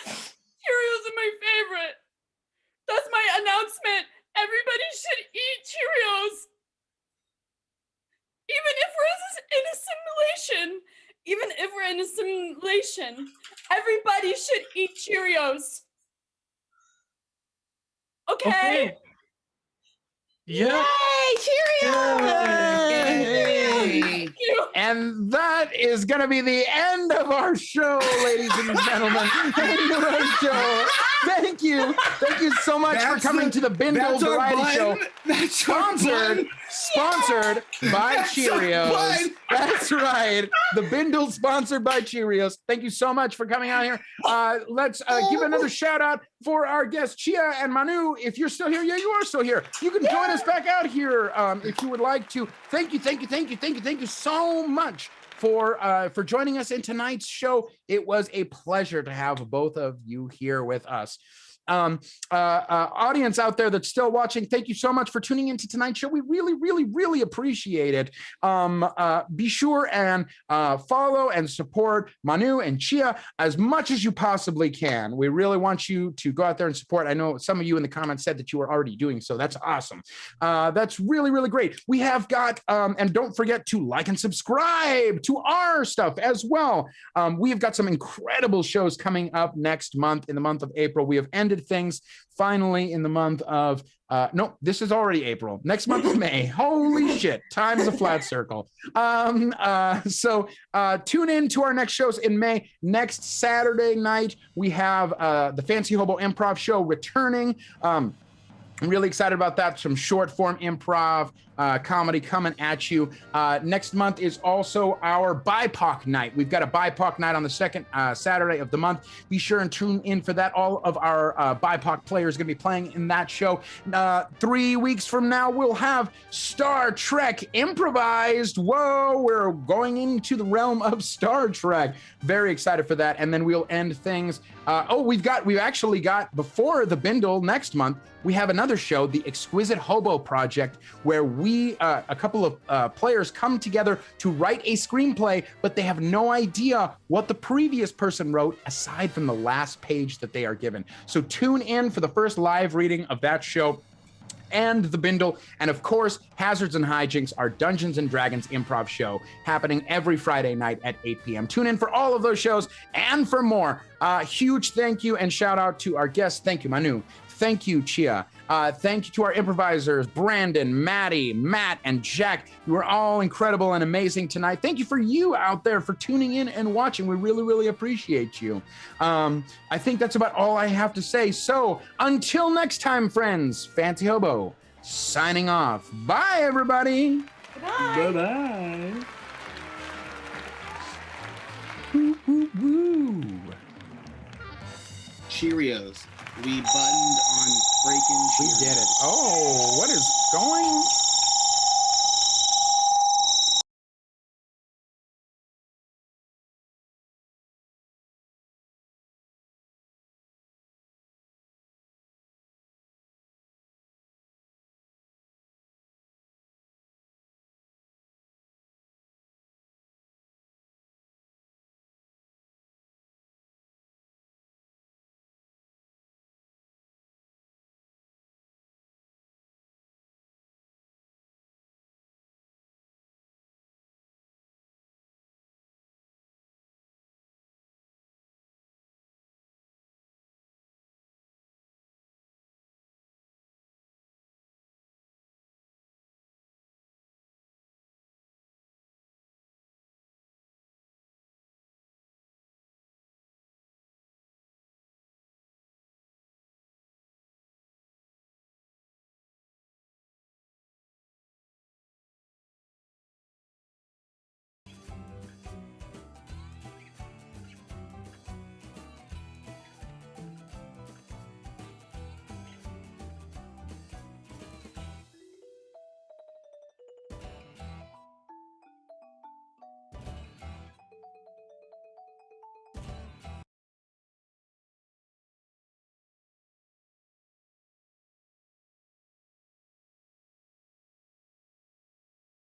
Cheerios are my favorite. That's my announcement. Everybody should eat Cheerios. Even if we're in a simulation, everybody should eat Cheerios. Okay? Yeah. Yay! Cheerios! Yay! And that is going to be the end of our show, ladies and gentlemen. End of our show. Thank you. Thank you so much for coming to the Bindle Variety Show. Sponsored by Cheerios. That's right. The Bindle sponsored by Cheerios. Thank you so much for coming out here. Let's give another shout out for our guests, Chia and Manu. If you're still here, yeah, you are still here. You can join us back out here if you would like to. Thank you so much for joining us in tonight's show. It was a pleasure to have both of you here with us. Audience out there that's still watching, thank you so much for tuning into tonight's show. We really appreciate it. Be sure and follow and support Manu and Chia as much as you possibly can. We really want you to go out there and support. I know some of you in the comments said that you were already doing so. That's awesome. That's really great. We have got and don't forget to like and subscribe to our stuff as well. We have got some incredible shows coming up next month, in the month of April. We have ended things finally in the month of no, this is already April. Next month is May. Holy shit, time is a flat circle. So tune in to our next shows in May. Next Saturday night we have the Fancy Hobo Improv Show returning. I'm really excited about that. Some short form improv comedy coming at you. Next month is also our BIPOC night. We've got a BIPOC night on the second Saturday of the month. Be sure and tune in for that. All of our BIPOC players are going to be playing in that show. 3 weeks from now, we'll have Star Trek improvised. Whoa, we're going into the realm of Star Trek. Very excited for that. And then we'll end things. We've actually got, before the Bindle next month, we have another show, the Exquisite Hobo Project, where we, a couple of players come together to write a screenplay, but they have no idea what the previous person wrote aside from the last page that they are given. So tune in for the first live reading of that show and the Bindle, and of course, Hazards and Hijinks, our Dungeons and Dragons improv show, happening every Friday night at 8 p.m. Tune in for all of those shows and for more. Huge thank you and shout out to our guests. Thank you, Manu. Thank you, Chia. Thank you to our improvisers, Brandon, Madi, Matt, and Jack. You were all incredible and amazing tonight. Thank you for you out there for tuning in and watching. We really appreciate you. I think that's about all I have to say. So until next time, friends, Fancy Hobo signing off. Bye, everybody. Bye. Bye-bye. Woo, woo, woo. Cheerios. We buttoned on freaking Cheerios. We did it. Oh, what is going